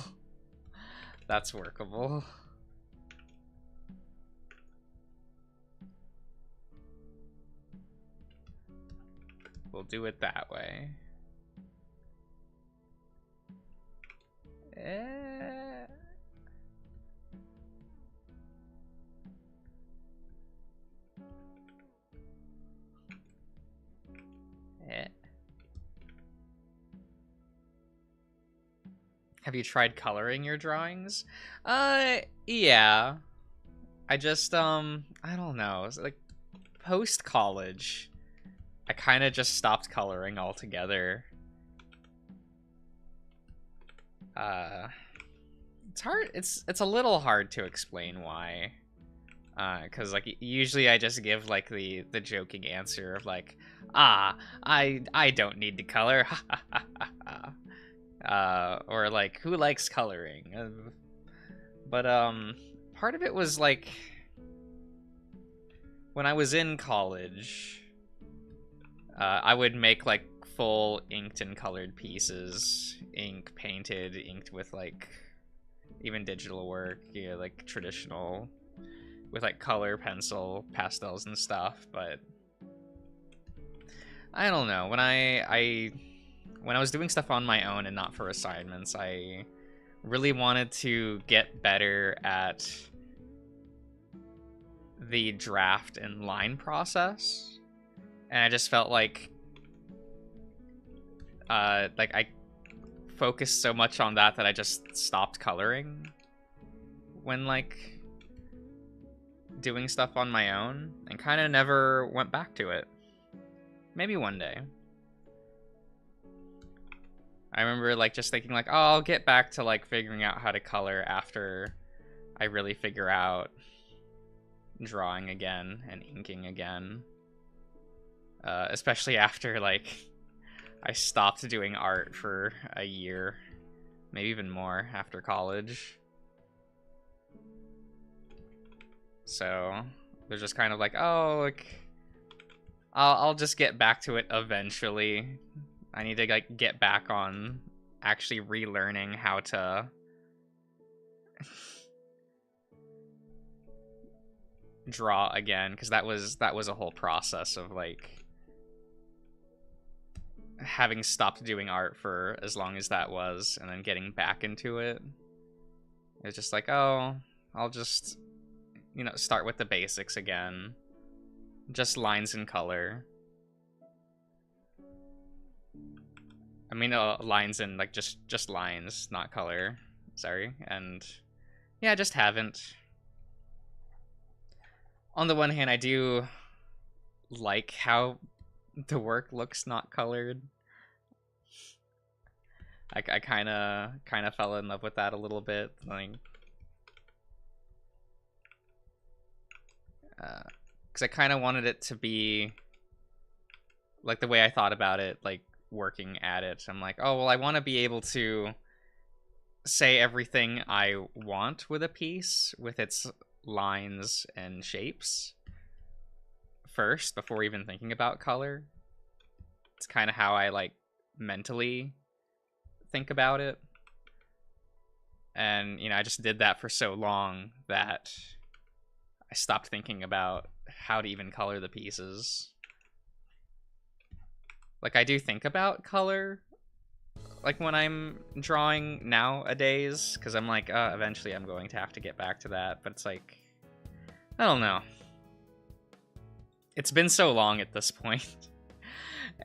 That's workable. We'll do it that way. Have you tried coloring your drawings? Yeah. I just, I don't know. It's like, post-college, I kind of just stopped coloring altogether. It's hard, it's a little hard to explain why. Cause like, usually I just give like the joking answer of like, I don't need to color, or like, who likes coloring? But part of it was like, when I was in college, I would make like full inked and colored pieces, ink painted, inked with like even digital work, yeah, like traditional, with like color, pencil, pastels and stuff. But I don't know, when I was doing stuff on my own and not for assignments, I really wanted to get better at the draft and line process, and I just felt like I focused so much on that I just stopped coloring when like doing stuff on my own and kind of never went back to it. Maybe one day. I remember like just thinking like, oh, I'll get back to like figuring out how to color after I really figure out drawing again and inking again. Especially after like I stopped doing art for a year, maybe even more after college. So they're just kind of like, oh, like I'll just get back to it eventually. I need to like get back on actually relearning how to draw again, because that was a whole process of like having stopped doing art for as long as that was and then getting back into it. It's just like, oh, I'll just, you know, start with the basics again. Just lines and color. I mean, lines and like just lines, not color. Sorry. And yeah, I just haven't. On the one hand, I do like how the work looks not colored. I kind of fell in love with that a little bit, like, because I kind of wanted it to be like the way I thought about it, like working at it. I'm like, oh well, I want to be able to say everything I want with a piece, with its lines and shapes first before even thinking about color. It's kind of how I like mentally think about it. And you know, I just did that for so long that I stopped thinking about how to even color the pieces. Like, I do think about color like when I'm drawing nowadays, because I'm like, eventually I'm going to have to get back to that, but it's like, I don't know. It's been so long at this point.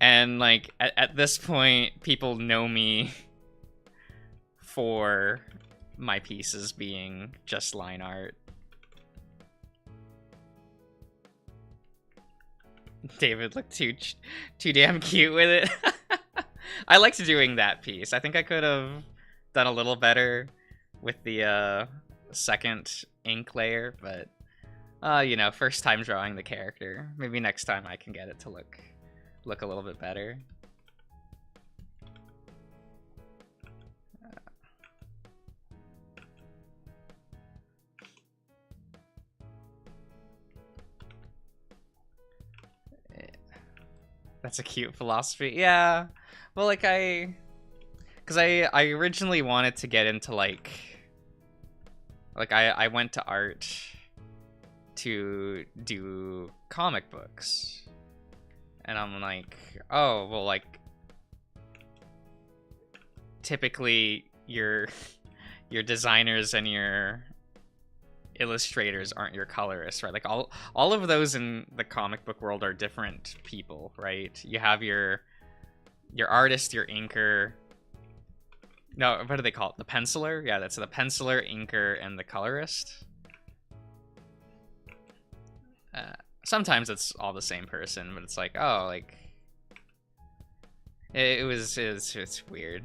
And like at this point, people know me for my pieces being just line art. David looked too damn cute with it. I liked doing that piece. I think I could have done a little better with the second ink layer, but you know, first time drawing the character. Maybe next time I can get it to look a little bit better. That's a cute philosophy. Yeah. Well, like because I originally wanted to get into like I went to art to do comic books. And I'm like, oh, well, like typically your designers and your illustrators aren't your colorists, right? Like all of those in the comic book world are different people, right? You have your artist, your inker. No, what do they call it? The penciler? Yeah, that's the penciler, inker, and the colorist. Sometimes it's all the same person, but it's like, oh, like it's weird.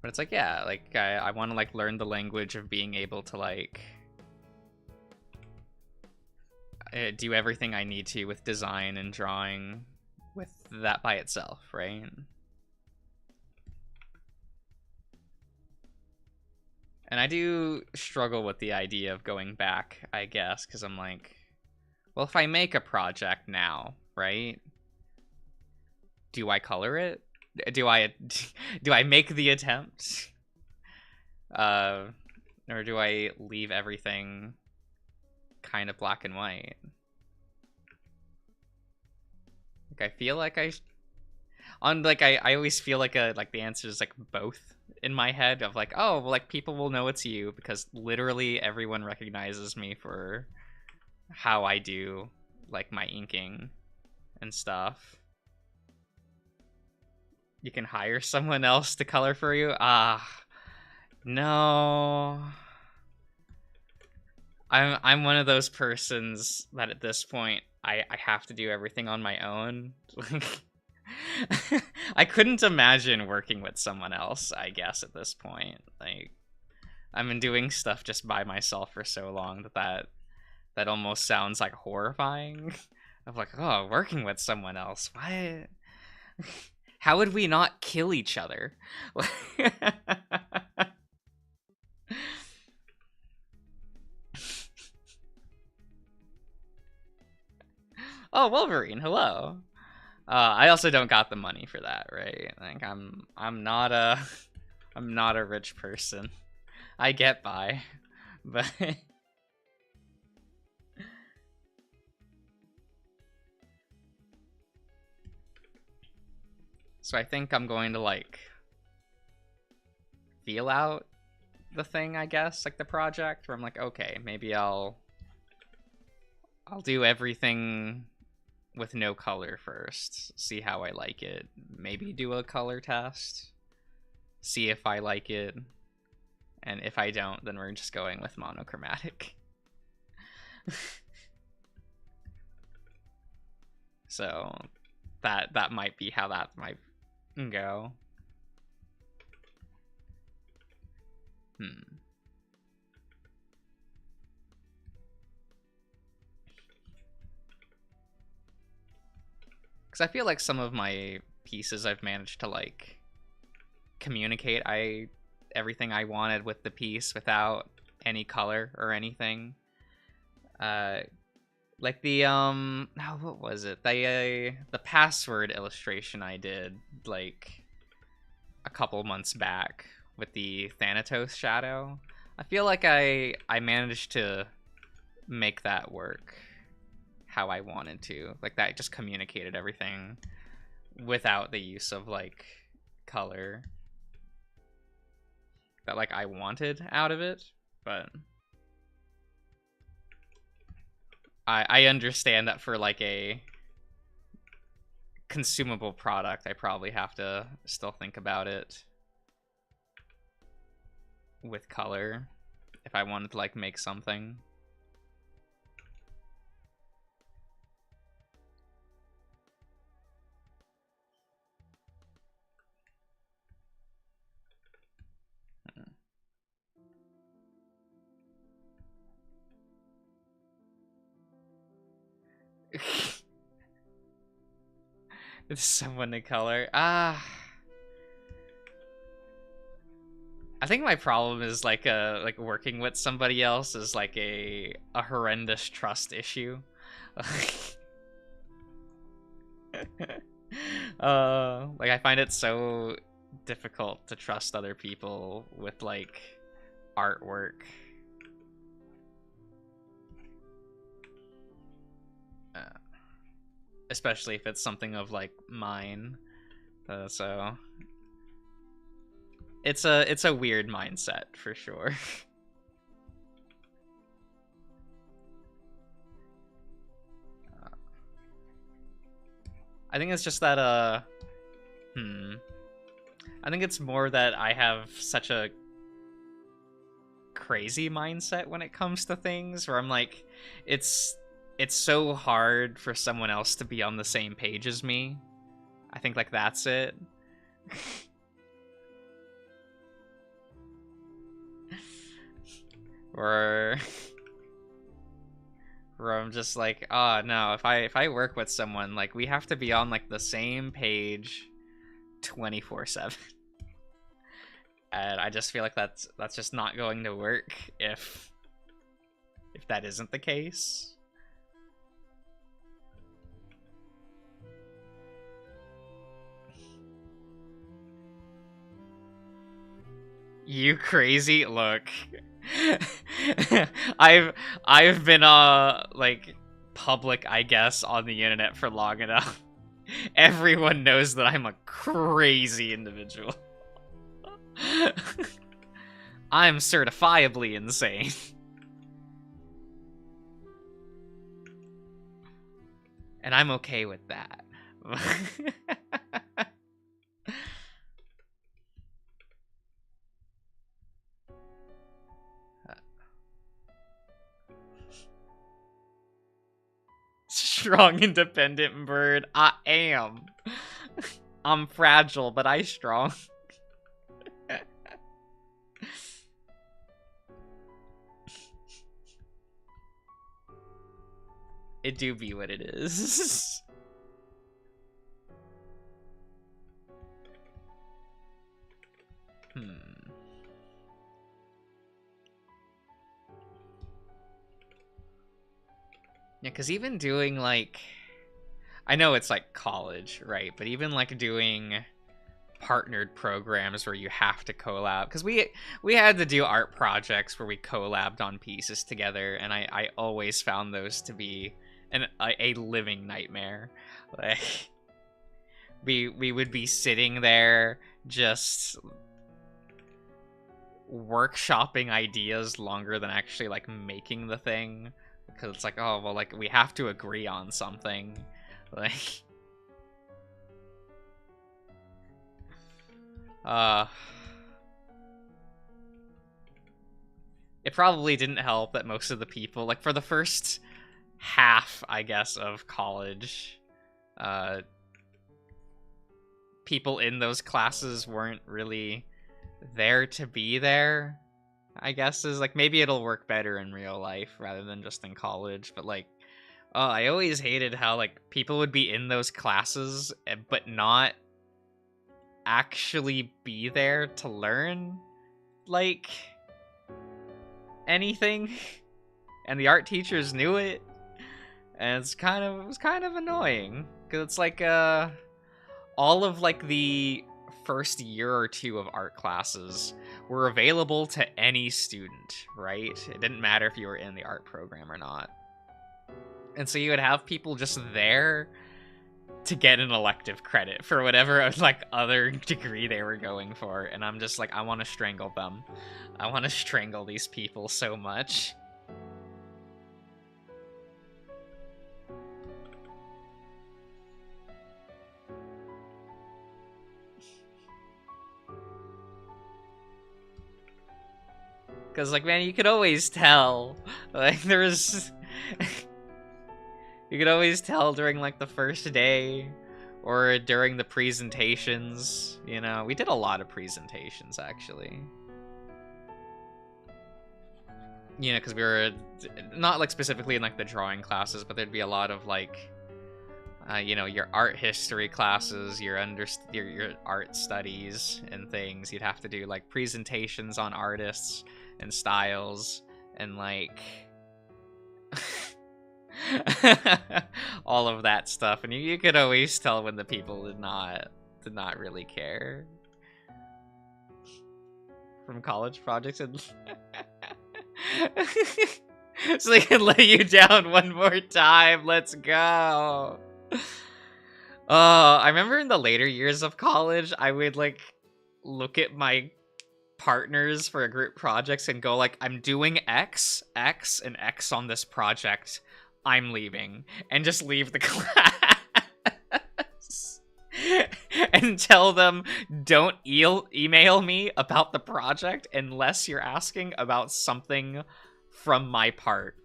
But it's like, yeah, like I want to like learn the language of being able to like do everything I need to with design and drawing with that by itself, right? And I do struggle with the idea of going back, I guess, because I'm like, well, if I make a project now, right? Do I color it? Do I make the attempt? Or do I leave everything kind of black and white? Like I feel like I always feel like the answer is like both in my head of like, oh, well, like people will know it's you because literally everyone recognizes me for how I do like my inking and stuff. You can hire someone else to color for you? Ah, no. I'm one of those persons that at this point I have to do everything on my own. I couldn't imagine working with someone else, I guess, at this point. Like, I've been doing stuff just by myself for so long that almost sounds like horrifying. Of like, oh, working with someone else. Why? How would we not kill each other? Oh, Wolverine, hello. I also don't got the money for that, right? Like I'm not a I'm not a rich person. I get by, but so I think I'm going to like feel out the thing, I guess, like the project where I'm like, okay, maybe I'll do everything with no color first, see how I like it, maybe do a color test, see if I like it, and if I don't, then we're just going with monochromatic. So that might be how that might go. Because I feel like some of my pieces I've managed to like communicate everything I wanted with the piece without any color or anything. Like the what was it? The password illustration I did like a couple months back with the Thanatos shadow. I feel like I managed to make that work how I wanted to. Like that just communicated everything without the use of like color that like I wanted out of it, but I understand that for like a consumable product, I probably have to still think about it with color if I wanted to like make something. It's someone to color. I think my problem is like working with somebody else is like a horrendous trust issue. Like I find it so difficult to trust other people with like artwork. Especially if it's something of like mine. So it's a weird mindset for sure. I think it's just that I think it's more that I have such a crazy mindset when it comes to things where I'm like it's so hard for someone else to be on the same page as me. I think like that's it. or where I'm just like, oh no, if I work with someone, like we have to be on like the same page 24/7. And I just feel like that's just not going to work if that isn't the case. You crazy? Look. I've been like public, I guess, on the internet for long enough. Everyone knows that I'm a crazy individual. I'm certifiably insane. And I'm okay with that. strong, independent bird. I am. I'm fragile, but I strong. It do be what it is. Yeah, because even doing, like... I know it's, like, college, right? But even, like, doing partnered programs where you have to collab... Because we had to do art projects where we collabed on pieces together, and I always found those to be a living nightmare. Like, we would be sitting there just workshopping ideas longer than actually, like, making the thing. Because it's like, oh, well, like, we have to agree on something. Like... It probably didn't help that most of the people, like, for the first half, I guess, of college, people in those classes weren't really there to be there, I guess. Is like, maybe it'll work better in real life rather than just in college, but, like, oh, I always hated how, like, people would be in those classes but not actually be there to learn, like, anything, and the art teachers knew it, and it was kind of annoying, because it's like, all of, like, the first year or two of art classes were available to any student, right? It didn't matter if you were in the art program or not. And so you would have people just there to get an elective credit for whatever, like, other degree they were going for. And I'm just like, I want to strangle them. I want to strangle these people so much. Because, like, man, you could always tell. Like, there was... You could always tell during, like, the first day or during the presentations, you know. We did a lot of presentations, actually. You know, because we were not, like, specifically in, like, the drawing classes, but there'd be a lot of, like, you know, your art history classes, your art studies and things. You'd have to do, like, presentations on artists and styles and, like... all of that stuff, and you could always tell when the people did not really care. From college projects, and so they can lay you down one more time. Let's go. I remember in the later years of college, I would, like, look at my partners for group projects and go, like, I'm doing X, X, and X on this project. I'm leaving, and just leave the class. And tell them, don't email me about the project unless you're asking about something from my part.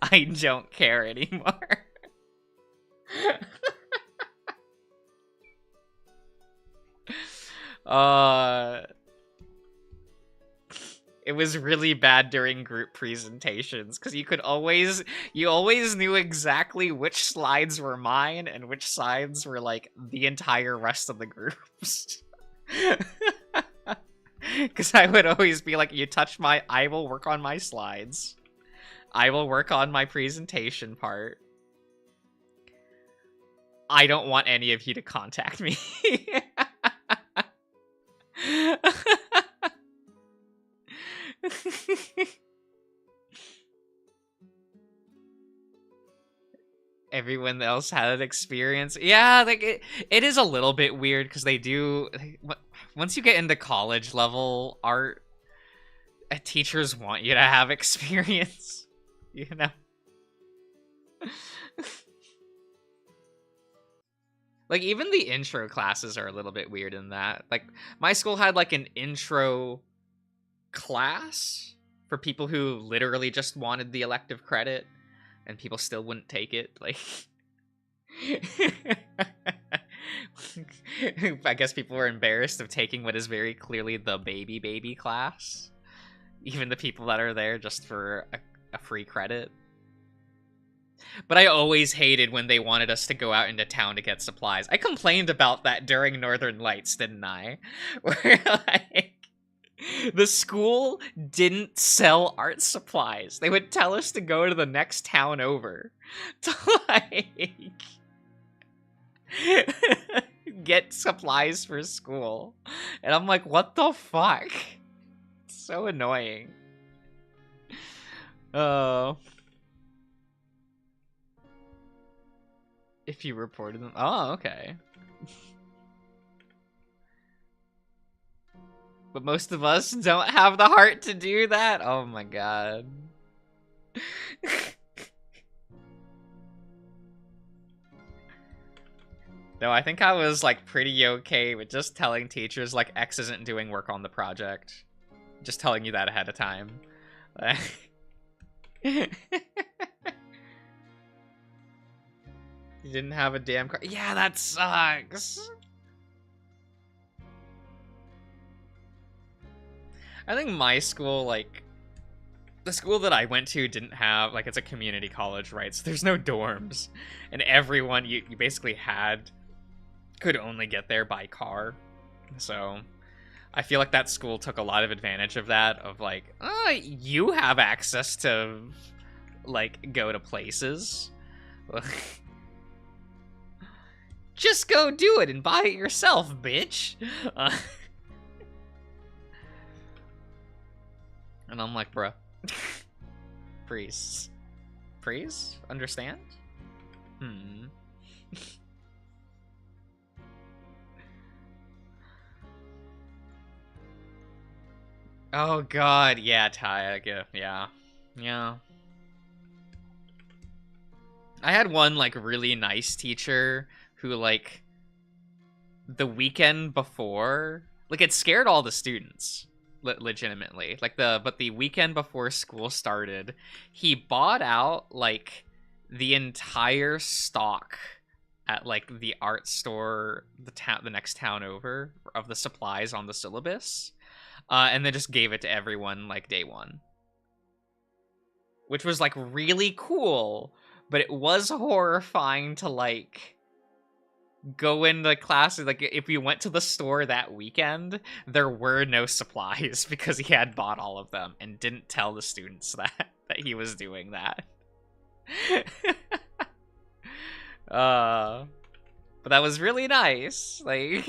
I don't care anymore. It was really bad during group presentations, because you always knew exactly which slides were mine and which slides were, like, the entire rest of the groups. Because I would always be like, you touch I will work on my slides. I will work on my presentation part. I don't want any of you to contact me. Everyone else had an experience. Yeah, like, it is a little bit weird, because they do... Once you get into college level art, teachers want you to have experience, you know? Like, even the intro classes are a little bit weird in that. Like, my school had, like, an intro class for people who literally just wanted the elective credit. and people still wouldn't take it. Like, I guess people were embarrassed of taking what is very clearly the baby class. Even the people that are there just for a free credit. But I always hated when they wanted us to go out into town to get supplies. I complained about that during Northern Lights, didn't I? Where, like, the school didn't sell art supplies. They would tell us to go to the next town over to, like, get supplies for school. And I'm like, what the fuck? It's so annoying. Oh. If you reported them. Oh, okay. But most of us don't have the heart to do that? Oh my god. No, I think I was, like, pretty okay with just telling teachers, like, X isn't doing work on the project. Just telling you that ahead of time. You didn't have a damn car. Yeah, that sucks. I think my school, like, the school that I went to didn't have, like, it's a community college, right? So there's no dorms. And everyone you basically could only get there by car. So I feel like that school took a lot of advantage of that, of like, you have access to, like, go to places. Just go do it and buy it yourself, bitch. And I'm like, bruh. Priests. Priests? Understand? Oh god, yeah, Ty, yeah. Yeah. I had one, like, really nice teacher who, like, the weekend before, like, it scared all the students, legitimately. Like, but the weekend before school started, he bought out, like, the entire stock at, like, the art store, the next town over, of the supplies on the syllabus, and then just gave it to everyone, like, day one. Which was, like, really cool, but it was horrifying to, like, go into class. Like, if we went to the store that weekend, there were no supplies because he had bought all of them and didn't tell the students that he was doing that. But that was really nice. Like,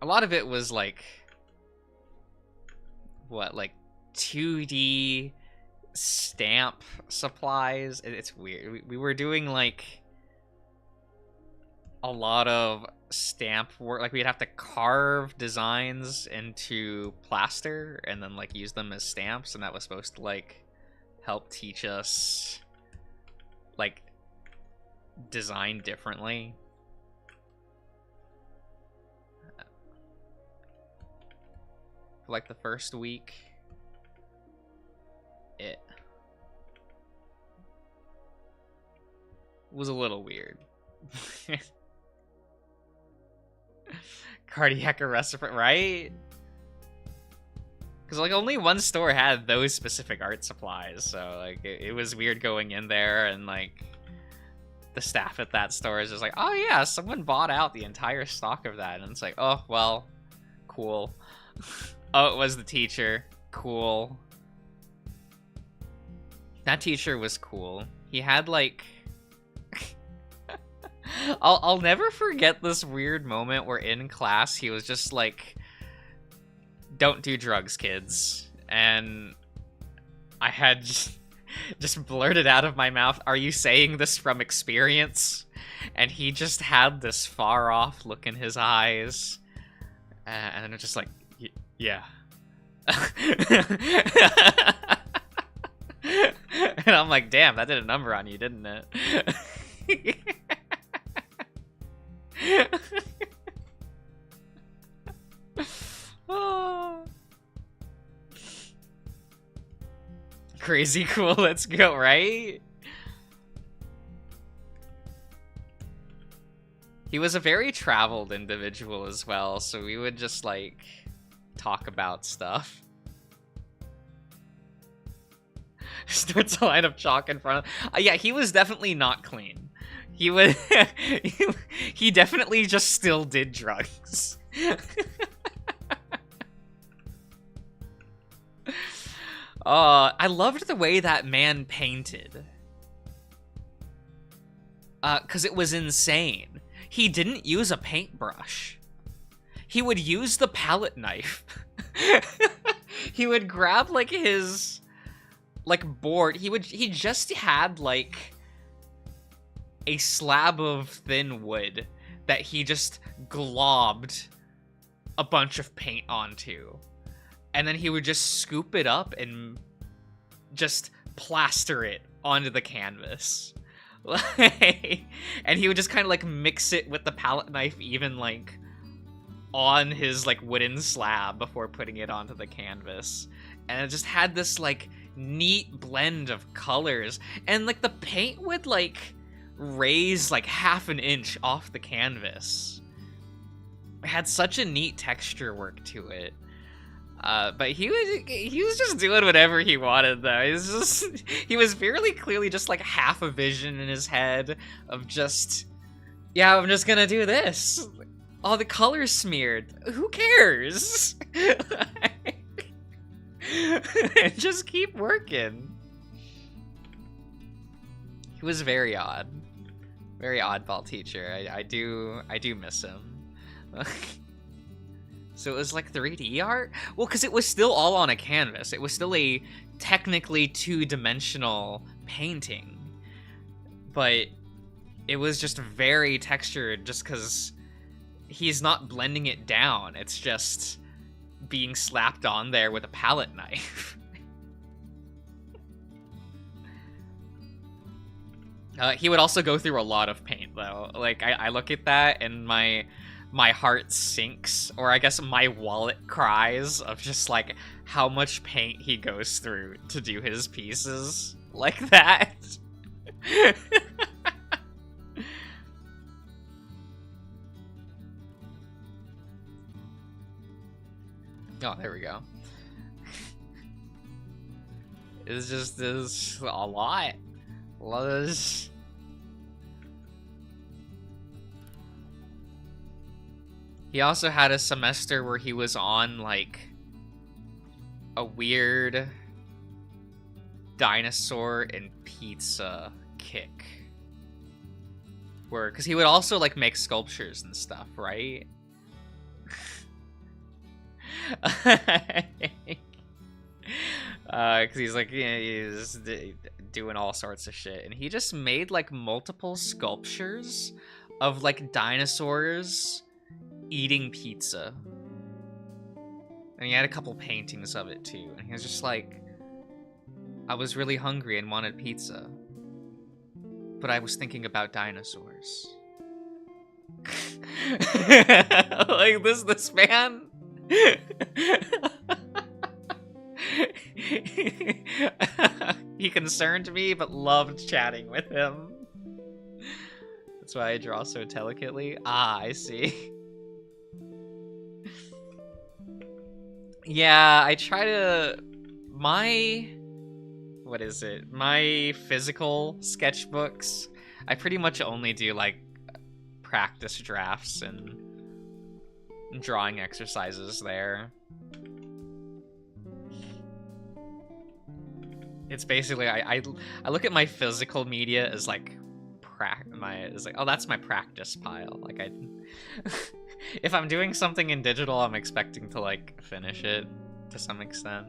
a lot of it was like, what, like 2D stamp supplies. It's weird. We were doing, like, a lot of stamp work. Like, we'd have to carve designs into plaster and then, like, use them as stamps, and that was supposed to, like, help teach us, like, design differently. For, like, the first week, it was a little weird. Cardiac arrest, right? Because, like, only one store had those specific art supplies, so, like, it was weird going in there, and, like, the staff at that store is just like, oh yeah, someone bought out the entire stock of that, and it's like, oh, well, cool. Oh, it was the teacher. Cool. That teacher was cool. He had, like... I'll never forget this weird moment where in class he was just like, don't do drugs, kids. And I had just blurted out of my mouth, are you saying this from experience? And he just had this far off look in his eyes. And it's just like, yeah. And I'm like, damn, that did a number on you, didn't it? Oh. Crazy cool, let's go, right? He was a very traveled individual as well, so we would just, like, talk about stuff. Starts a line of chalk in front of... yeah, he was definitely not clean. He was... he definitely just still did drugs. I loved the way that man painted. 'Cause it was insane. He didn't use a paintbrush. He would use the palette knife. He would grab, like, his, like, board. He just had, like, a slab of thin wood that he just globbed a bunch of paint onto. And then he would just scoop it up and just plaster it onto the canvas. And he would just kind of, like, mix it with the palette knife even, like, on his, like, wooden slab before putting it onto the canvas. And it just had this, like, neat blend of colors. And, like, the paint would, like, raise, like, half an inch off the canvas. It had such a neat texture work to it. But he was just doing whatever he wanted, though. He was fairly clearly just, like, half a vision in his head of just, yeah, I'm just gonna do this. Oh, the color's smeared. Who cares? Just keep working. He was very odd. Very oddball teacher. I do miss him. So it was like 3D art? Well, because it was still all on a canvas. It was still a technically two-dimensional painting. But it was just very textured just because he's not blending it down. It's just being slapped on there with a palette knife. He would also go through a lot of paint, though. Like, I look at that and my heart sinks, or I guess my wallet cries of just, like, how much paint he goes through to do his pieces like that. Oh, there we go. It's just a lot. A lot of this. He also had a semester where he was on, like, a weird dinosaur and pizza kick. Because he would also, like, make sculptures and stuff, right? Because he's, like, yeah, he's doing all sorts of shit. And he just made, like, multiple sculptures of, like, dinosaurs eating pizza. And he had a couple paintings of it too, and he was just like, I was really hungry and wanted pizza, but I was thinking about dinosaurs. Like, this man. He concerned me but loved chatting with him. That's why I draw so delicately. Ah, I see. Yeah, I try to... My physical sketchbooks, I pretty much only do, like, practice drafts and drawing exercises there. It's basically, I look at my physical media as, like, oh, that's my practice pile. Like, if I'm doing something in digital, I'm expecting to, like, finish it to some extent.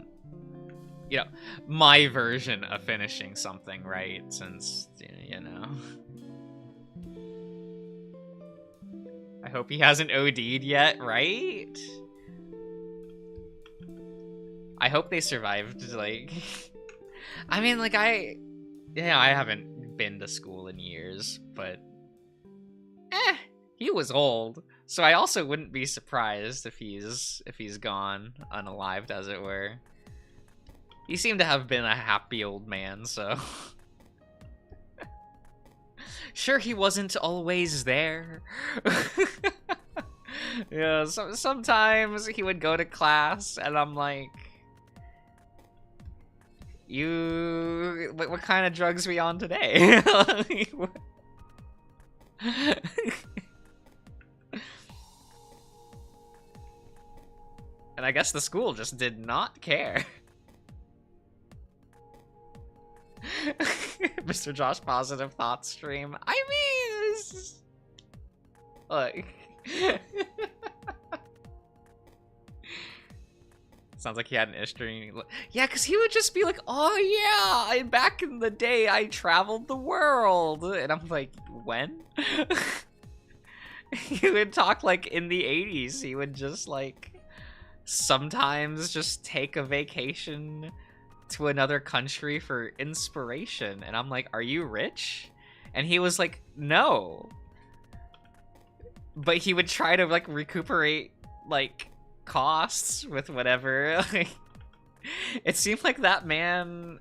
You know, my version of finishing something, right? Since, you know. I hope he hasn't OD'd yet, right? I hope they survived, like... I mean, like, I haven't been to school in years, but... he was old, So I also wouldn't be surprised if he's gone unalived, as it were. He seemed to have been a happy old man, so sure, he wasn't always there. Yeah, so sometimes he would go to class, and I'm like, what kind of drugs we on today? And I guess the school just did not care. Mr. Josh Positive Thoughts stream. I mean, this is... Look. Sounds like he had an history. Yeah, because he would just be like, oh yeah, back in the day, I traveled the world. And I'm like, when? He would talk like in the 80s. He would just like sometimes just take a vacation to another country for inspiration. And I'm like, are you rich? And he was like, no. But he would try to like recuperate like costs with whatever. It seemed like that man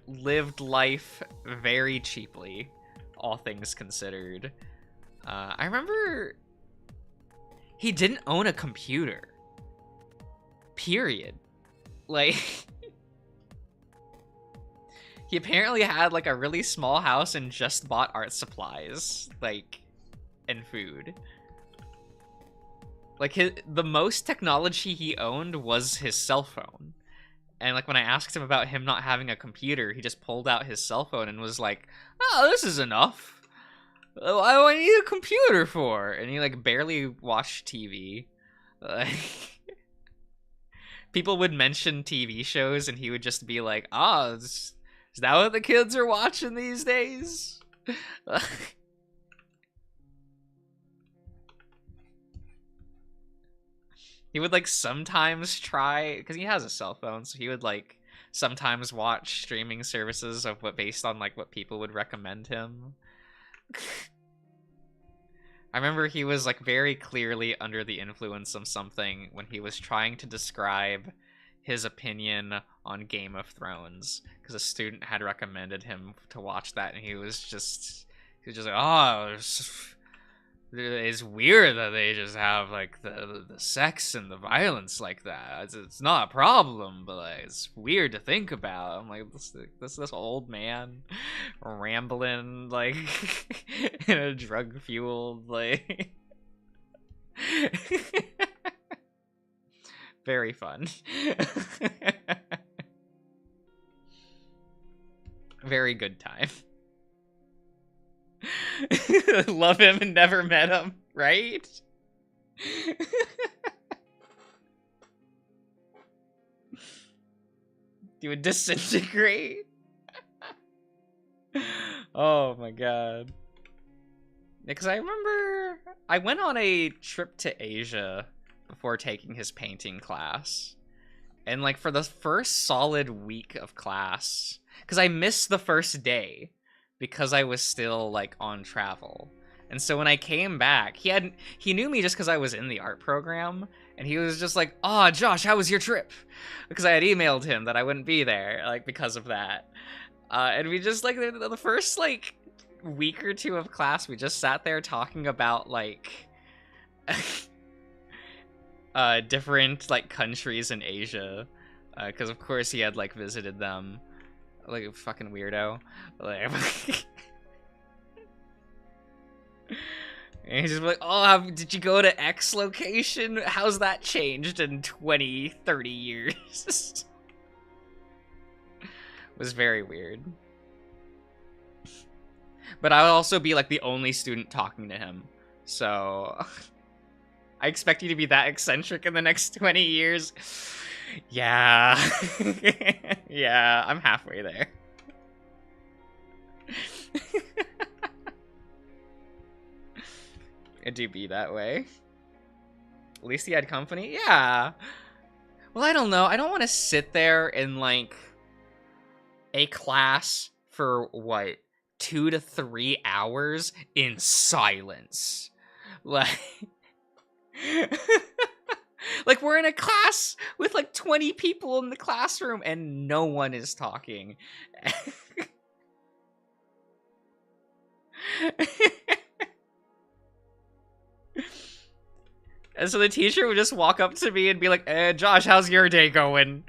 lived life very cheaply, all things considered. I remember he didn't own a computer. Period. Like, he apparently had like a really small house and just bought art supplies, like, and food. Like, the most technology he owned was his cell phone. And like when I asked him about him not having a computer, he just pulled out his cell phone and was like, oh, this is enough. What do I need a computer for? And he like barely watched TV. People would mention TV shows and he would just be like, oh, is that what the kids are watching these days? He would like sometimes try, because he has a cell phone, so he would like sometimes watch streaming services of what based on like what people would recommend him. I remember he was like very clearly under the influence of something when he was trying to describe his opinion on Game of Thrones, because a student had recommended him to watch that, and he was just like, oh, it's weird that they just have like the sex and the violence like that. It's not a problem, but like, it's weird to think about. I'm like, this old man rambling like in a drug fueled like very fun. Very good time. Love him and never met him, right? You would disintegrate. Oh my god. Because I remember I went on a trip to Asia before taking his painting class. And like for the first solid week of class, because I missed the first day because I was still like on travel. And so when I came back, he knew me just because I was in the art program, and he was just like, "Oh, Josh, how was your trip?" Because I had emailed him that I wouldn't be there, like because of that. And we just like the first like week or two of class, we just sat there talking about like different like countries in Asia, because of course he had like visited them. Like a fucking weirdo. Like, and he's just like, oh, did you go to X location? How's that changed in 20, 30 years? It was very weird. But I would also be like the only student talking to him. So I expect you to be that eccentric in the next 20 years. Yeah. Yeah, I'm halfway there. It do be that way. At least he had company? Yeah. Well, I don't know. I don't want to sit there in, like, a class for, what, 2 to 3 hours in silence. Like... Like, we're in a class with like 20 people in the classroom and no one is talking. And so the teacher would just walk up to me and be like, Josh, how's your day going?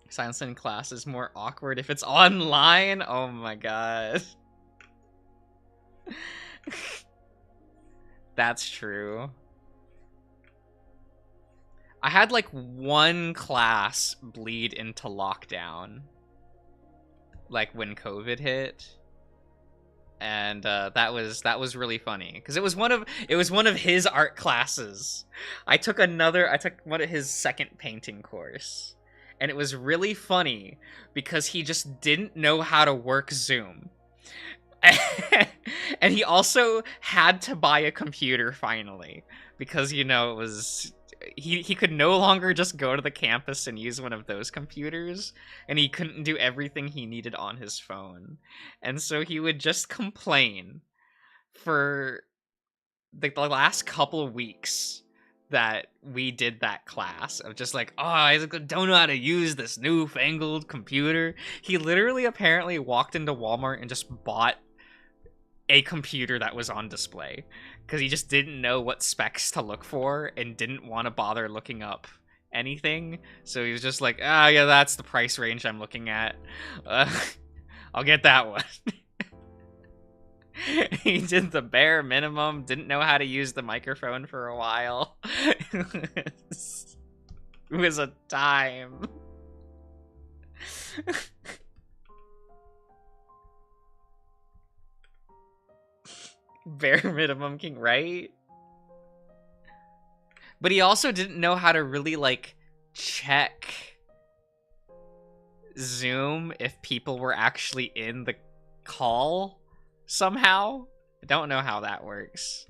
Science in class is more awkward if it's online. Oh my god. That's true. I had like one class bleed into lockdown, like when COVID hit, and that was really funny because it was one of his art classes. I took one of his second painting course, and it was really funny because he just didn't know how to work Zoom. And he also had to buy a computer finally because, you know, it was he could no longer just go to the campus and use one of those computers, and he couldn't do everything he needed on his phone. And so he would just complain for the last couple of weeks that we did that class of just like, oh, I don't know how to use this newfangled computer. He literally apparently walked into Walmart and just bought a computer that was on display because he just didn't know what specs to look for and didn't want to bother looking up anything. So he was just like, yeah, that's the price range I'm looking at. I'll get that one. He did the bare minimum, didn't know how to use the microphone for a while. It was a time. Bare minimum king, right? But he also didn't know how to really, like, check Zoom if people were actually in the call somehow. I don't know how that works.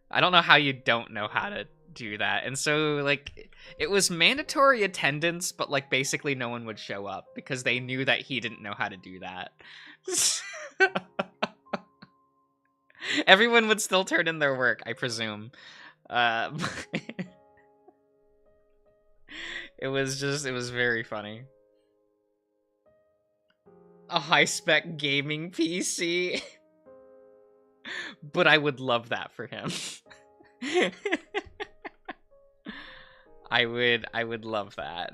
I don't know how you don't know how to do that. And so, like, it was mandatory attendance, but, like, basically no one would show up because they knew that he didn't know how to do that. Everyone would still turn in their work, I presume. It was very funny. A high-spec gaming PC. But I would love that for him. I would love that.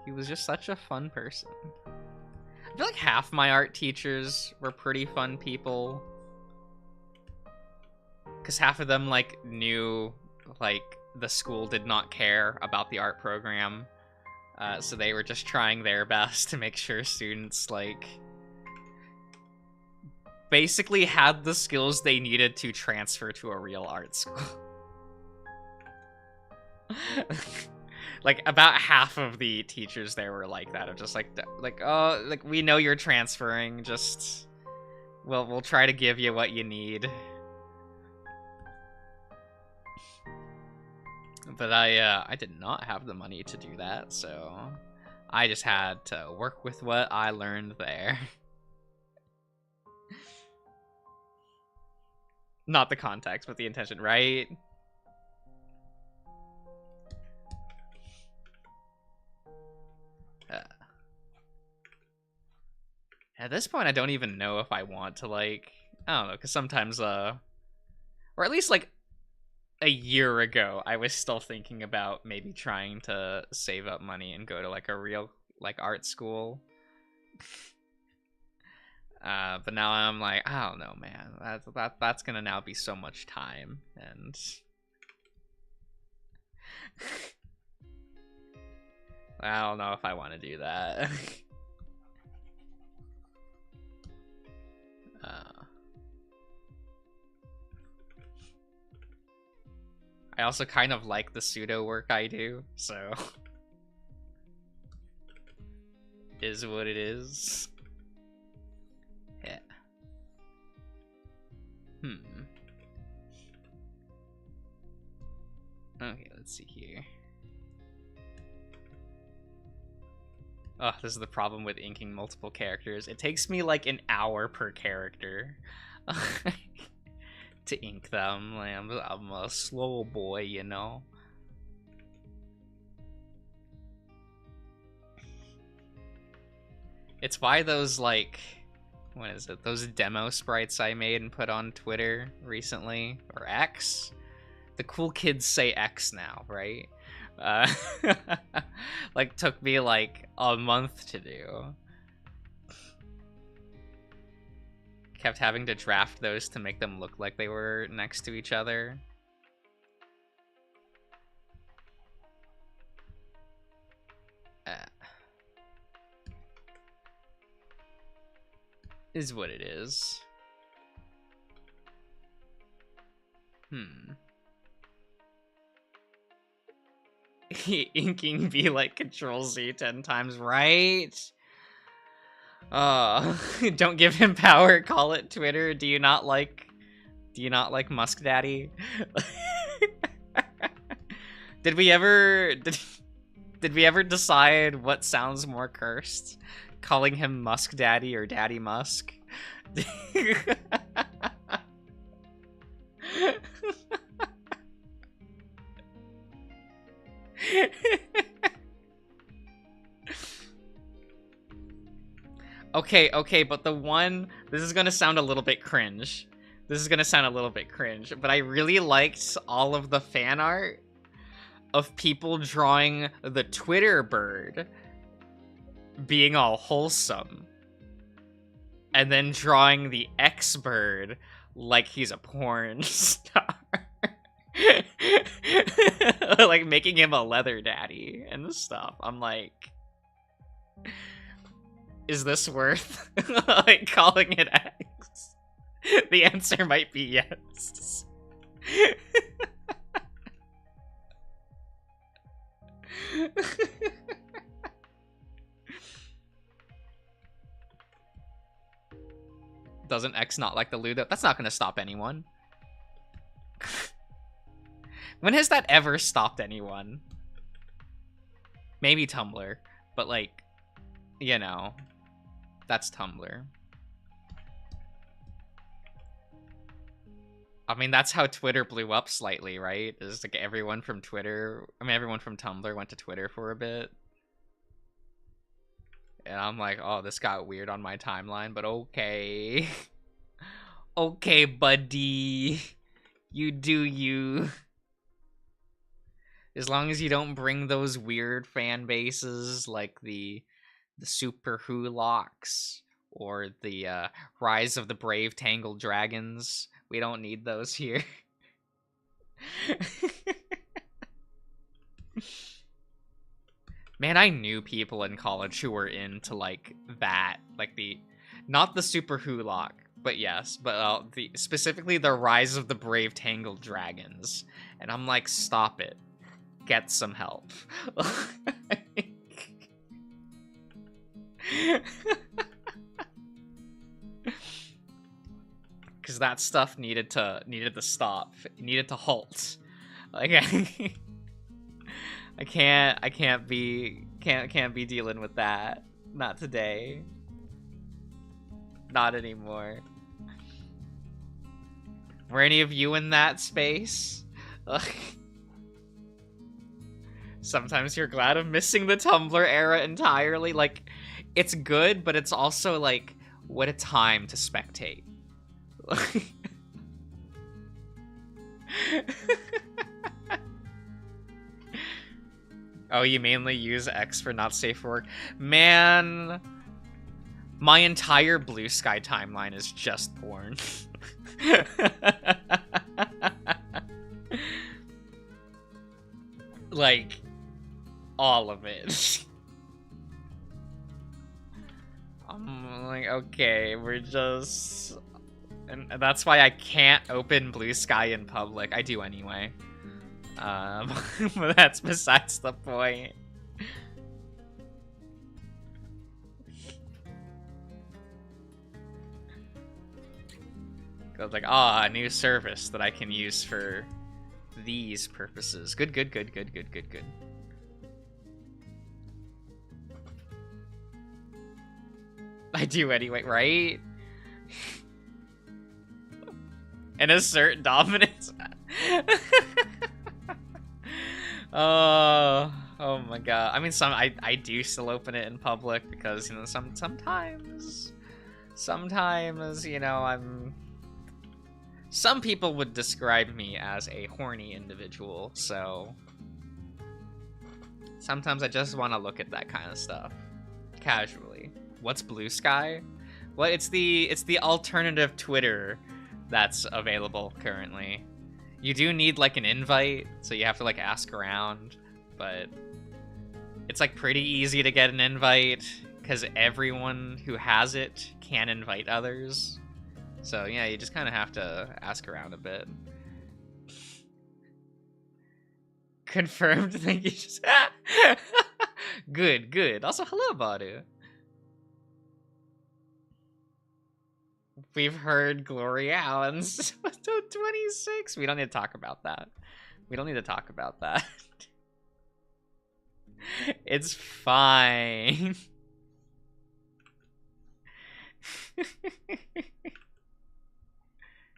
He was just such a fun person. I feel like half my art teachers were pretty fun people. Because half of them, like, knew, like, the school did not care about the art program. So they were just trying their best to make sure students, like, basically had the skills they needed to transfer to a real art school. Like, about half of the teachers there were like that, of just like, oh, like, we know you're transferring, just, we'll try to give you what you need. But I did not have the money to do that, so I just had to work with what I learned there. Not the context, but the intention, right? At this point, I don't even know if I want to, like, I don't know, because sometimes, or at least, like, a year ago, I was still thinking about maybe trying to save up money and go to, like, a real, like, art school. But now I'm like, I don't know, man. That's gonna now be so much time, and I don't know if I want to do that. I also kind of like the pseudo work I do, so is what it is. Yeah. let's see here. Oh, this is the problem with inking multiple characters. It takes me like an hour per character to ink them. Like, I'm a slow boy, you know? It's why those, like, what is it? Those demo sprites I made and put on Twitter recently, or X? The cool kids say X now, right? Like, took me like a month to do. Kept having to draft those to make them look like they were next to each other. Is what it is. Inking be like Control-Z 10 times, right? Don't give him power, call it Twitter. Do you not like Musk Daddy? Did we ever decide what sounds more cursed? Calling him Musk Daddy or Daddy Musk? Okay, but this is gonna sound a little bit cringe. But I really liked all of the fan art of people drawing the Twitter bird being all wholesome, and then drawing the X bird like he's a porn star. Like making him a leather daddy and stuff. I'm like, is this worth like calling it X? The answer might be yes. Doesn't X not like the Ludo? That's not gonna stop anyone. When has that ever stopped anyone? Maybe Tumblr, but like, you know, that's Tumblr. I mean, that's how Twitter blew up slightly, right? It's like everyone from Tumblr went to Twitter for a bit. And I'm like, oh, this got weird on my timeline, but okay. Okay, buddy. You do you. As long as you don't bring those weird fan bases like the Super Hulocks or the Rise of the Brave Tangled Dragons. We don't need those here. Man, I knew people in college who were into like that, like not the Super Hulock, but yes, but specifically the Rise of the Brave Tangled Dragons, and I'm like, stop it, get some help. Because that stuff needed to stop, it needed to halt. Like I can't be dealing with that. Not today. Not anymore. Were any of you in that space? Sometimes you're glad I'm missing the Tumblr era entirely. Like, it's good, but it's also like, what a time to spectate. Oh, you mainly use X for not safe for work? Man, my entire Blue Sky timeline is just porn. Like, all of it. I'm like, okay, we're just... And that's why I can't open Blue Sky in public. I do anyway. But that's besides the point. I was like, a new service that I can use for these purposes. Good, good, good, good, good, good, good. I do anyway, right? And assert dominance. Oh my god. I mean, I do still open it in public because, you know, sometimes, you know, some people would describe me as a horny individual, so sometimes I just want to look at that kind of stuff casually. What's Blue Sky? Well, it's the alternative Twitter that's available currently. You do need like an invite, so you have to like ask around, but it's like pretty easy to get an invite because everyone who has it can invite others. So yeah, you just kind of have to ask around a bit. Confirmed. Thank you. Good, good. Also, hello, Badu. We've heard Glory Allen's 26. We don't need to talk about that. We don't need to talk about that. It's fine.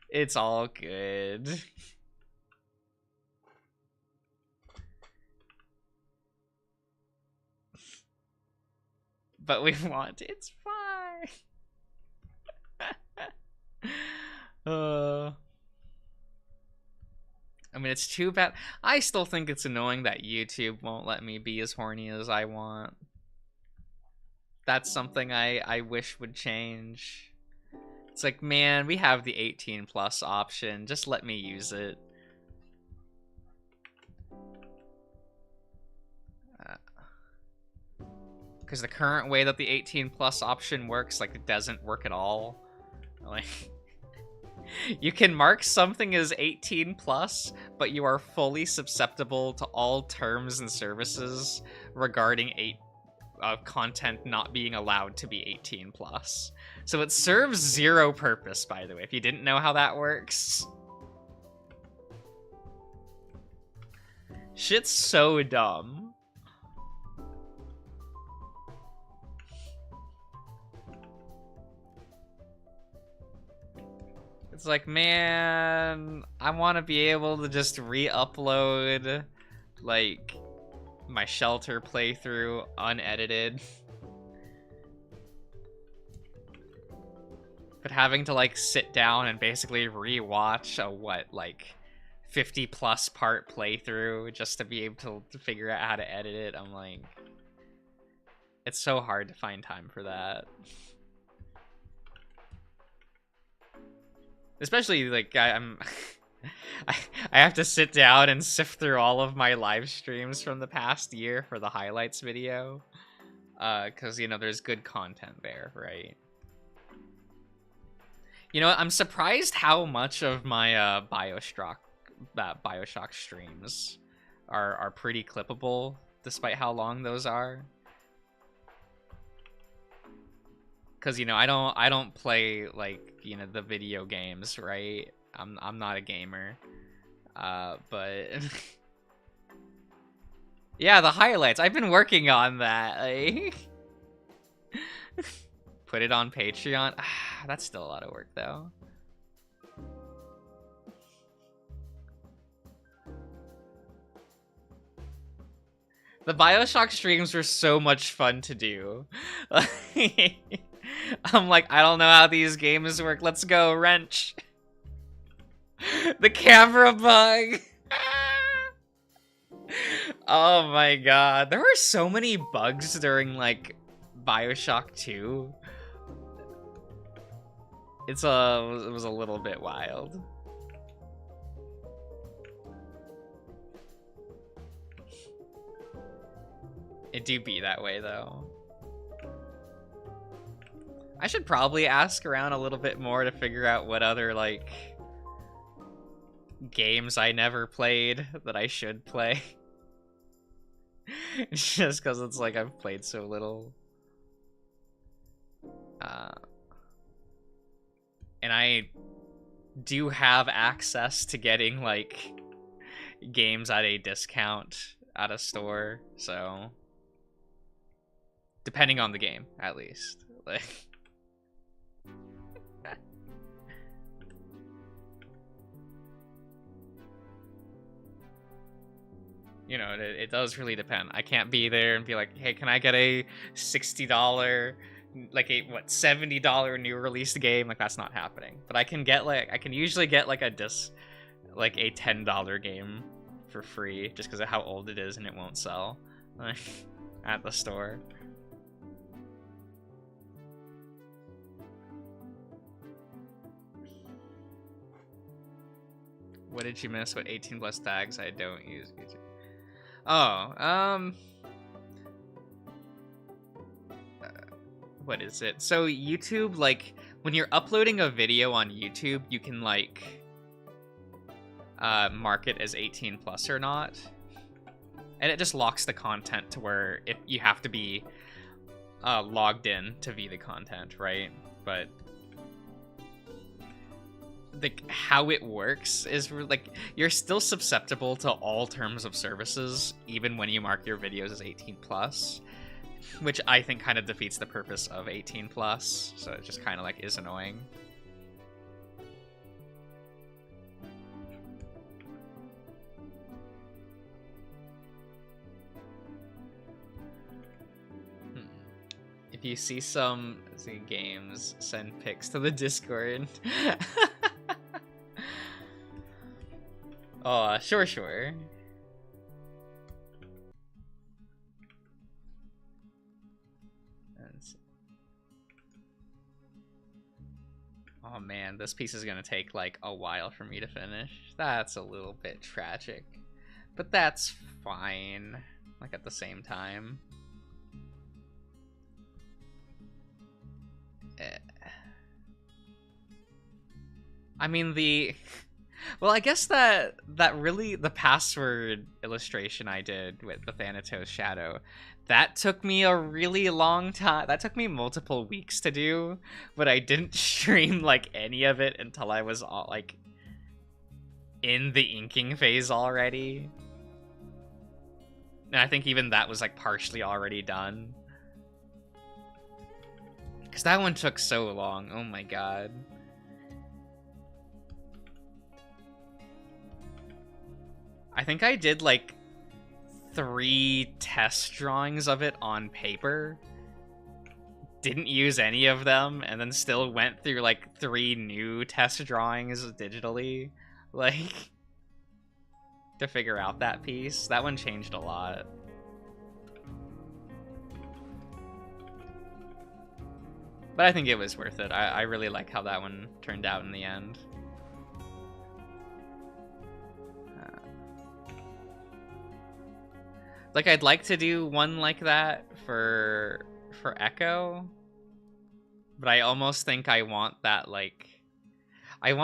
It's all good. But we want it's fine. I mean, it's too bad. I still think it's annoying that YouTube won't let me be as horny as I want. That's something I wish would change. It's like, man, we have the 18 plus option. Just let me use it. Because the current way that the 18 plus option works, like, it doesn't work at all. Like, you can mark something as 18 plus, but you are fully susceptible to all terms and services regarding content not being allowed to be 18 plus. So it serves zero purpose, by the way, if you didn't know how that works. Shit's so dumb. It's like, man, I want to be able to just re-upload, like, my Shelter playthrough unedited. But having to, like, sit down and basically re-watch a, like, 50 plus part playthrough just to be able to figure out how to edit it, I'm like, it's so hard to find time for that. Especially, like, I have to sit down and sift through all of my live streams from the past year for the highlights video. Because, you know, there's good content there, right? You know, I'm surprised how much of my Bioshock streams are pretty clippable, despite how long those are. Because, you know, I don't play, like, you know, the video games, right? I'm not a gamer. But yeah, the highlights. I've been working on that. Like... Put it on Patreon. That's still a lot of work, though. The Bioshock streams were so much fun to do. I'm like, I don't know how these games work. Let's go, wrench. The camera bug. Oh my god. There were so many bugs during, like, Bioshock 2. It was a little bit wild. It do be that way, though. I should probably ask around a little bit more to figure out what other, like, games I never played that I should play. Just because it's like I've played so little. And I do have access to getting, like, games at a discount at a store, so depending on the game, at least. Like, you know, it does really depend. I can't be there and be like, hey, can I get a $60, like a what, $70 new released game? Like, that's not happening. But I can get like, I can usually get like a like a $10 game for free just because of how old it is and it won't sell at the store. What did you miss? What 18 plus tags? I don't use YouTube. Oh, what is it? So YouTube, like, when you're uploading a video on YouTube, you can, like, mark it as 18 plus or not. And it just locks the content to where you have to be logged in to view the content, right? But like how it works is like you're still susceptible to all terms of services even when you mark your videos as 18 plus, which I think kind of defeats the purpose of 18 plus, so it just kind of like is annoying. If you see some games, send pics to the Discord. Oh, sure. Oh man, this piece is gonna take like a while for me to finish. That's a little bit tragic, but that's fine, like at the same time. I mean, well, I guess that really, the password illustration I did with the Thanatos Shadow, that took me a really long time. That took me multiple weeks to do, but I didn't stream, like, any of it until I was, all, like, in the inking phase already. And I think even that was, like, partially already done. Because that one took so long. Oh my god. I think I did like 3 test drawings of it on paper, didn't use any of them, and then still went through like 3 new test drawings digitally, like, to figure out that piece. That one changed a lot. But I think it was worth it. I really like how that one turned out in the end. Like, I'd like to do one like that for Echo, but I almost think I want that, like, I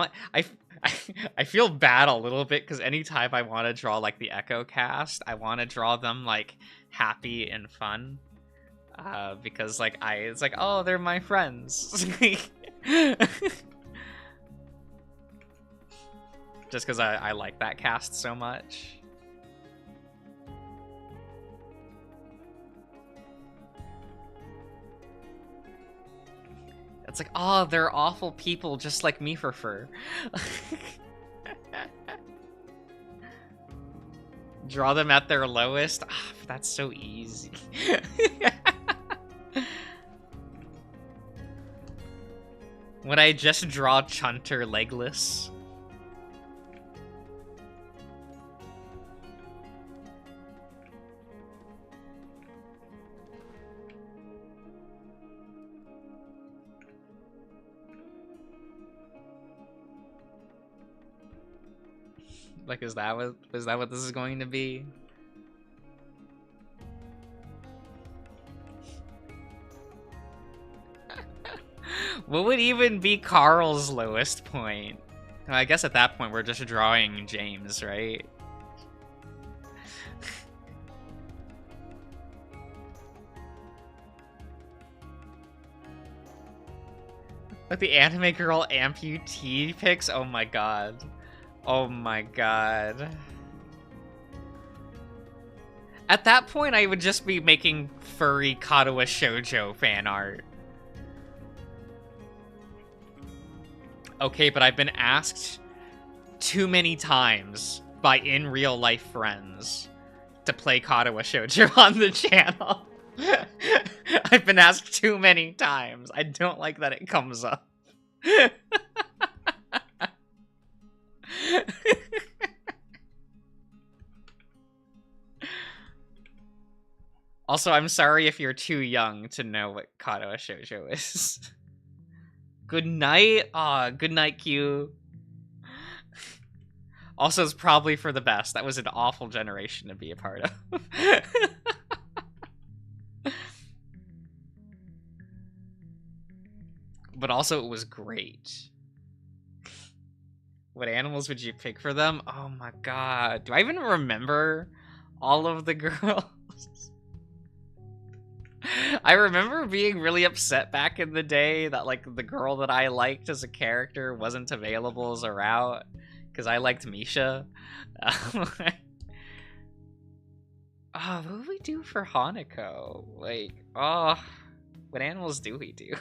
feel bad a little bit because anytime I want to draw like the Echo cast, I want to draw them like happy and fun, because like it's like, oh, they're my friends. Just because I like that cast so much. It's like, oh, they're awful people just like me for fur. Draw them at their lowest? Ah, that's so easy. Would I just draw Chunter legless? Like, is that what this is going to be? What would even be Carl's lowest point? Well, I guess at that point we're just drawing James, right? Like the anime girl amputee pics? Oh my god. Oh my god. At that point, I would just be making furry Katawa shoujo fan art. Okay, but I've been asked too many times by in real life friends to play Katawa shoujo on the channel. I've been asked too many times. I don't like that it comes up. Also, I'm sorry if you're too young to know what Katawa shoujo is. Good night. Aw, good night, Q. Also, it's probably for the best. That was an awful generation to be a part of. But also, it was great. What animals would you pick for them? Oh my god. Do I even remember all of the girls? I remember being really upset back in the day that, like, the girl that I liked as a character wasn't available as a route, because I liked Misha. Oh, what would we do for Hanako? Like, oh, what animals do we do?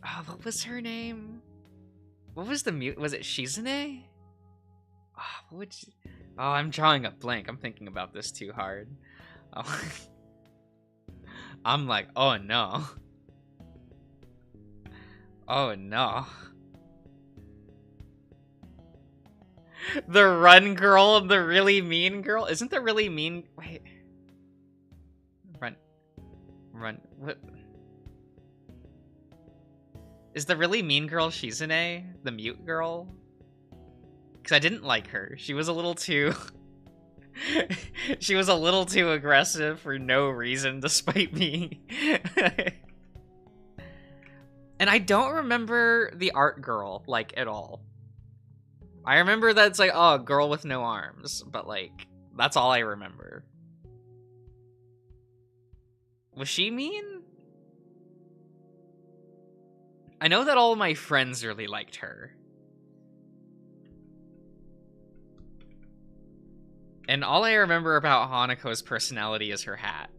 Oh, what was her name? What was the mute? Was it Shizune? Oh, what would you... Oh, I'm drawing a blank. I'm thinking about this too hard. Oh. I'm like, oh no. Oh no. The run girl and the really mean girl? Isn't the really mean... Wait. Run. What? Is the really mean girl Shizune? The mute girl? Because I didn't like her. She was a little too... she was a little too aggressive for no reason, despite me. And I don't remember the art girl, like, at all. I remember that it's like, oh, a girl with no arms. But, like, that's all I remember. Was she mean? I know that all of my friends really liked her. And all I remember about Hanako's personality is her hat.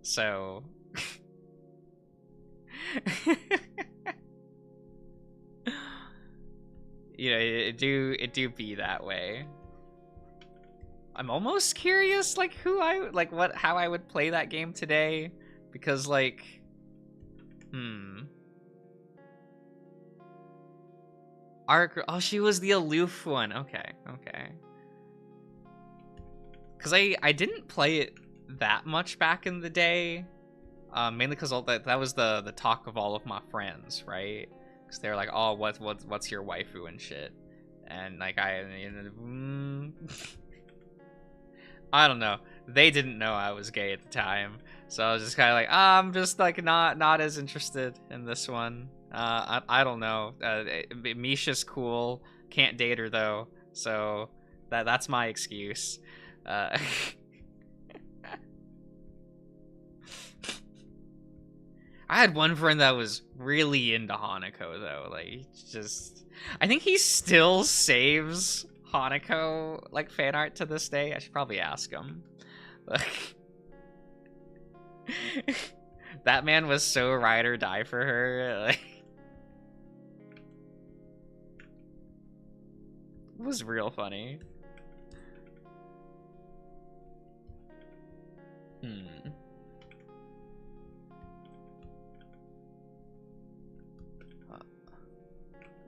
So... you know, it do be that way. I'm almost curious, like, how I would play that game today. Because, like... Oh, she was the aloof one. Okay. Because I didn't play it that much back in the day. Mainly because that was the talk of all of my friends, right? Because they're like, oh, what's your waifu and shit. And, like, I don't know. They didn't know I was gay at the time. So I was just kind of like, I'm just, like, not as interested in this one. I don't know. Misha's cool. Can't date her though. So that's my excuse. I had one friend that was really into Hanako though. Like, just, I think he still saves Hanako, like, fan art to this day. I should probably ask him. That man was so ride or die for her. Like, it was real funny.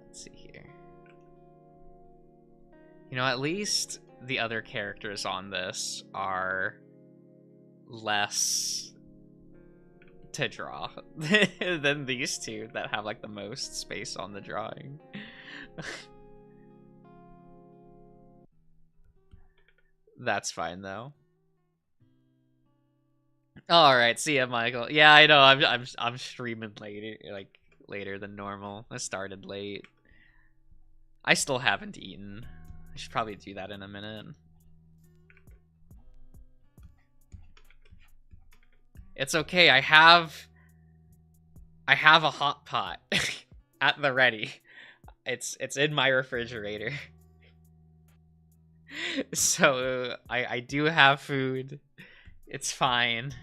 Let's see here. You know, at least the other characters on this are less to draw than these two that have, like, the most space on the drawing. That's fine though. All right, see ya, Michael. Yeah, I know. I'm streaming later than normal. I started late. I still haven't eaten. I should probably do that in a minute. It's okay. I have a hot pot. at the ready. It's in my refrigerator. So I do have food. It's fine.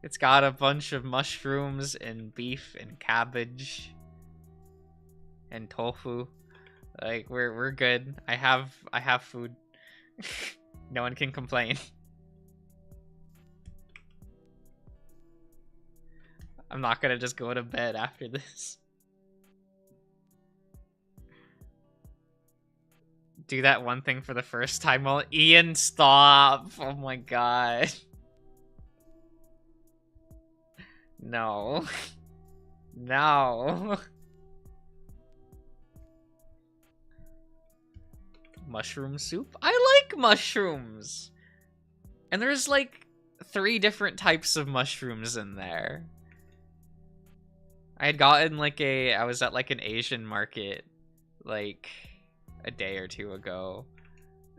It's got a bunch of mushrooms and beef and cabbage and tofu. Like we're good. I have food. No one can complain. I'm not gonna just go to bed after this. Do that one thing for the first time. Well, Ian, stop. Oh my god. No. No. Mushroom soup? I like mushrooms. And there's like 3 different types of mushrooms in there. I had gotten like I was at like an Asian market like a day or 2 ago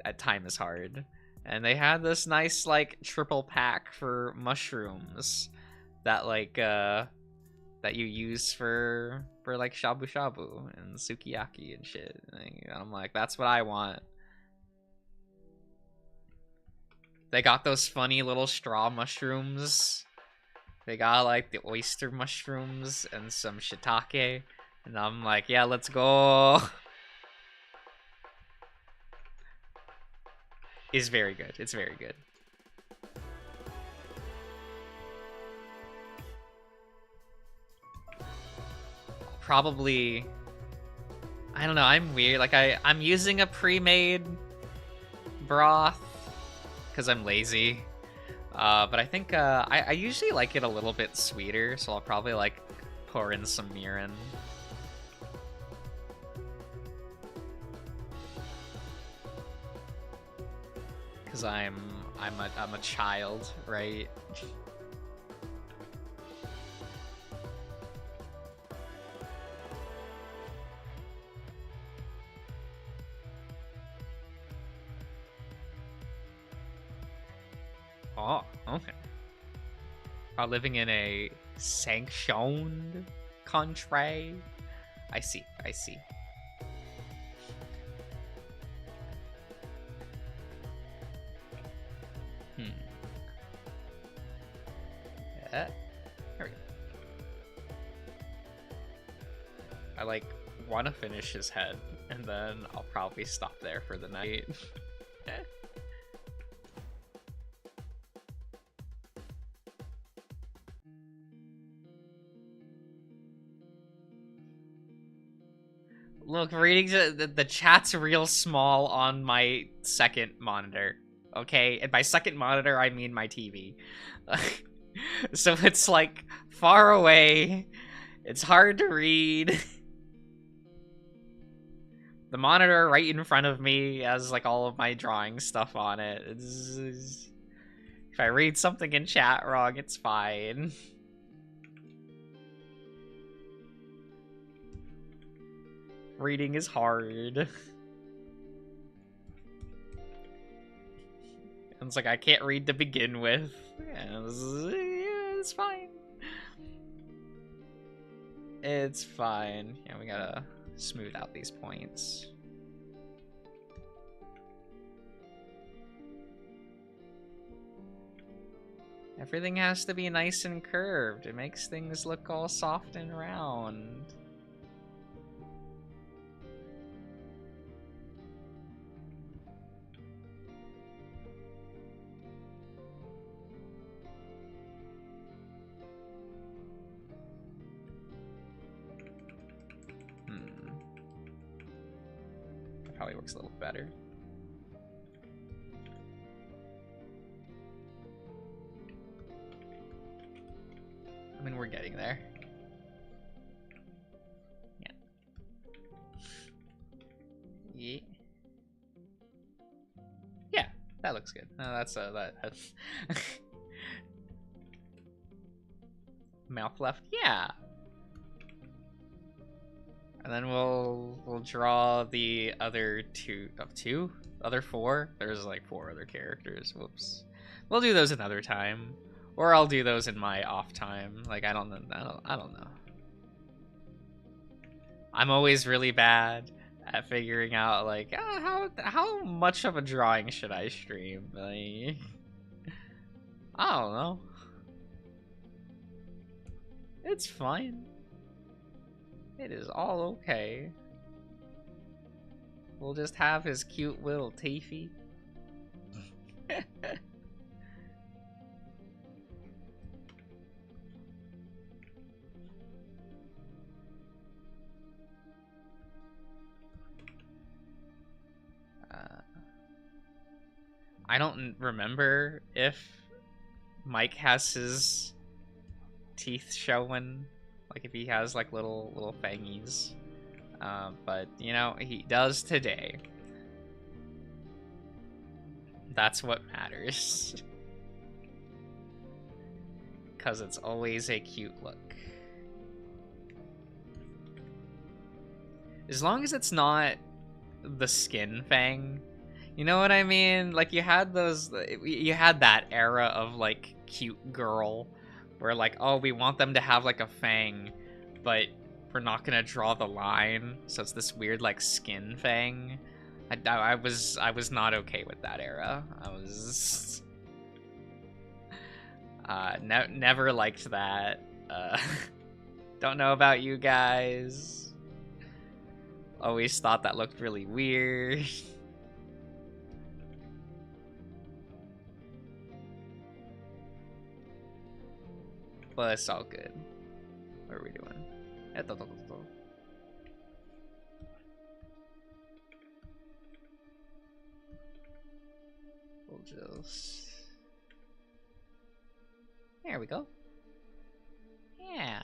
at Time is Hard. And they had this nice like triple pack for mushrooms that like that you use for like shabu shabu and sukiyaki and shit. And I'm like, that's what I want. They got those funny little straw mushrooms. They got like the oyster mushrooms and some shiitake. And I'm like, yeah, let's go. It's very good. It's very good. Probably, I don't know, I'm weird. Like I'm using a pre-made broth because I'm lazy. But I think I usually like it a little bit sweeter, so I'll probably like pour in some mirin. Cause I'm a child, right? Oh, okay. Are living in a sanctioned country. I see, I see. There we go. I like want to finish his head, and then I'll probably stop there for the night. Look, reading the chat's real small on my second monitor. Okay, and by second monitor I mean my TV. So it's like far away. It's hard to read. The monitor right in front of me has like all of my drawing stuff on it. If I read something in chat wrong, it's fine. Reading is hard. And it's like I can't read to begin with. And it's fine. It's fine. Yeah, we gotta smooth out these points. Everything has to be nice and curved. It makes things look all soft and round. Probably works a little better. I mean, we're getting there. Yeah. Yeah, that looks good. That's mouth left. Yeah. And then we'll draw the other other 4. There's like 4 other characters. Whoops. We'll do those another time. Or I'll do those in my off time. Like, I don't know. I don't know. I'm always really bad at figuring out, like, how much of a drawing should I stream? Like, I don't know. It's fine. It is all okay. We'll just have his cute little teethy. I don't remember if Mike has his teeth showing, like if he has like little fangies. But you know, he does today. That's what matters. Because it's always a cute look. As long as it's not the skin fang. You know what I mean? Like, you had that era of, like, cute girl where, like, oh, we want them to have, like, a fang, but we're not gonna draw the line, so it's this weird, like, skin fang. I was not okay with that era. I was... never liked that. Don't know about you guys. Always thought that looked really weird. But it's all good. What are we doing? We'll just... There we go. Yeah.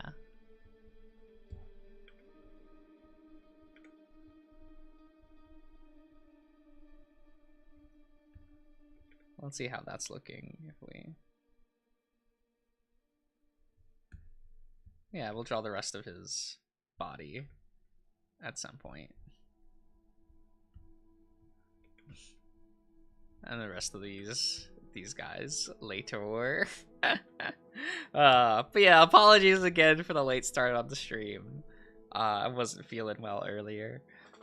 Let's see how that's looking if we... Yeah, we'll draw the rest of his body at some point. And the rest of these guys later. But yeah, apologies again for the late start on the stream. I wasn't feeling well earlier.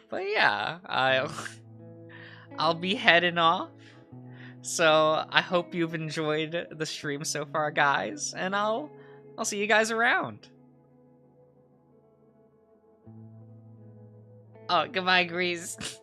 But yeah, I'll be heading off. So I hope you've enjoyed the stream so far, guys, and I'll see you guys around. Oh, goodbye, Grease.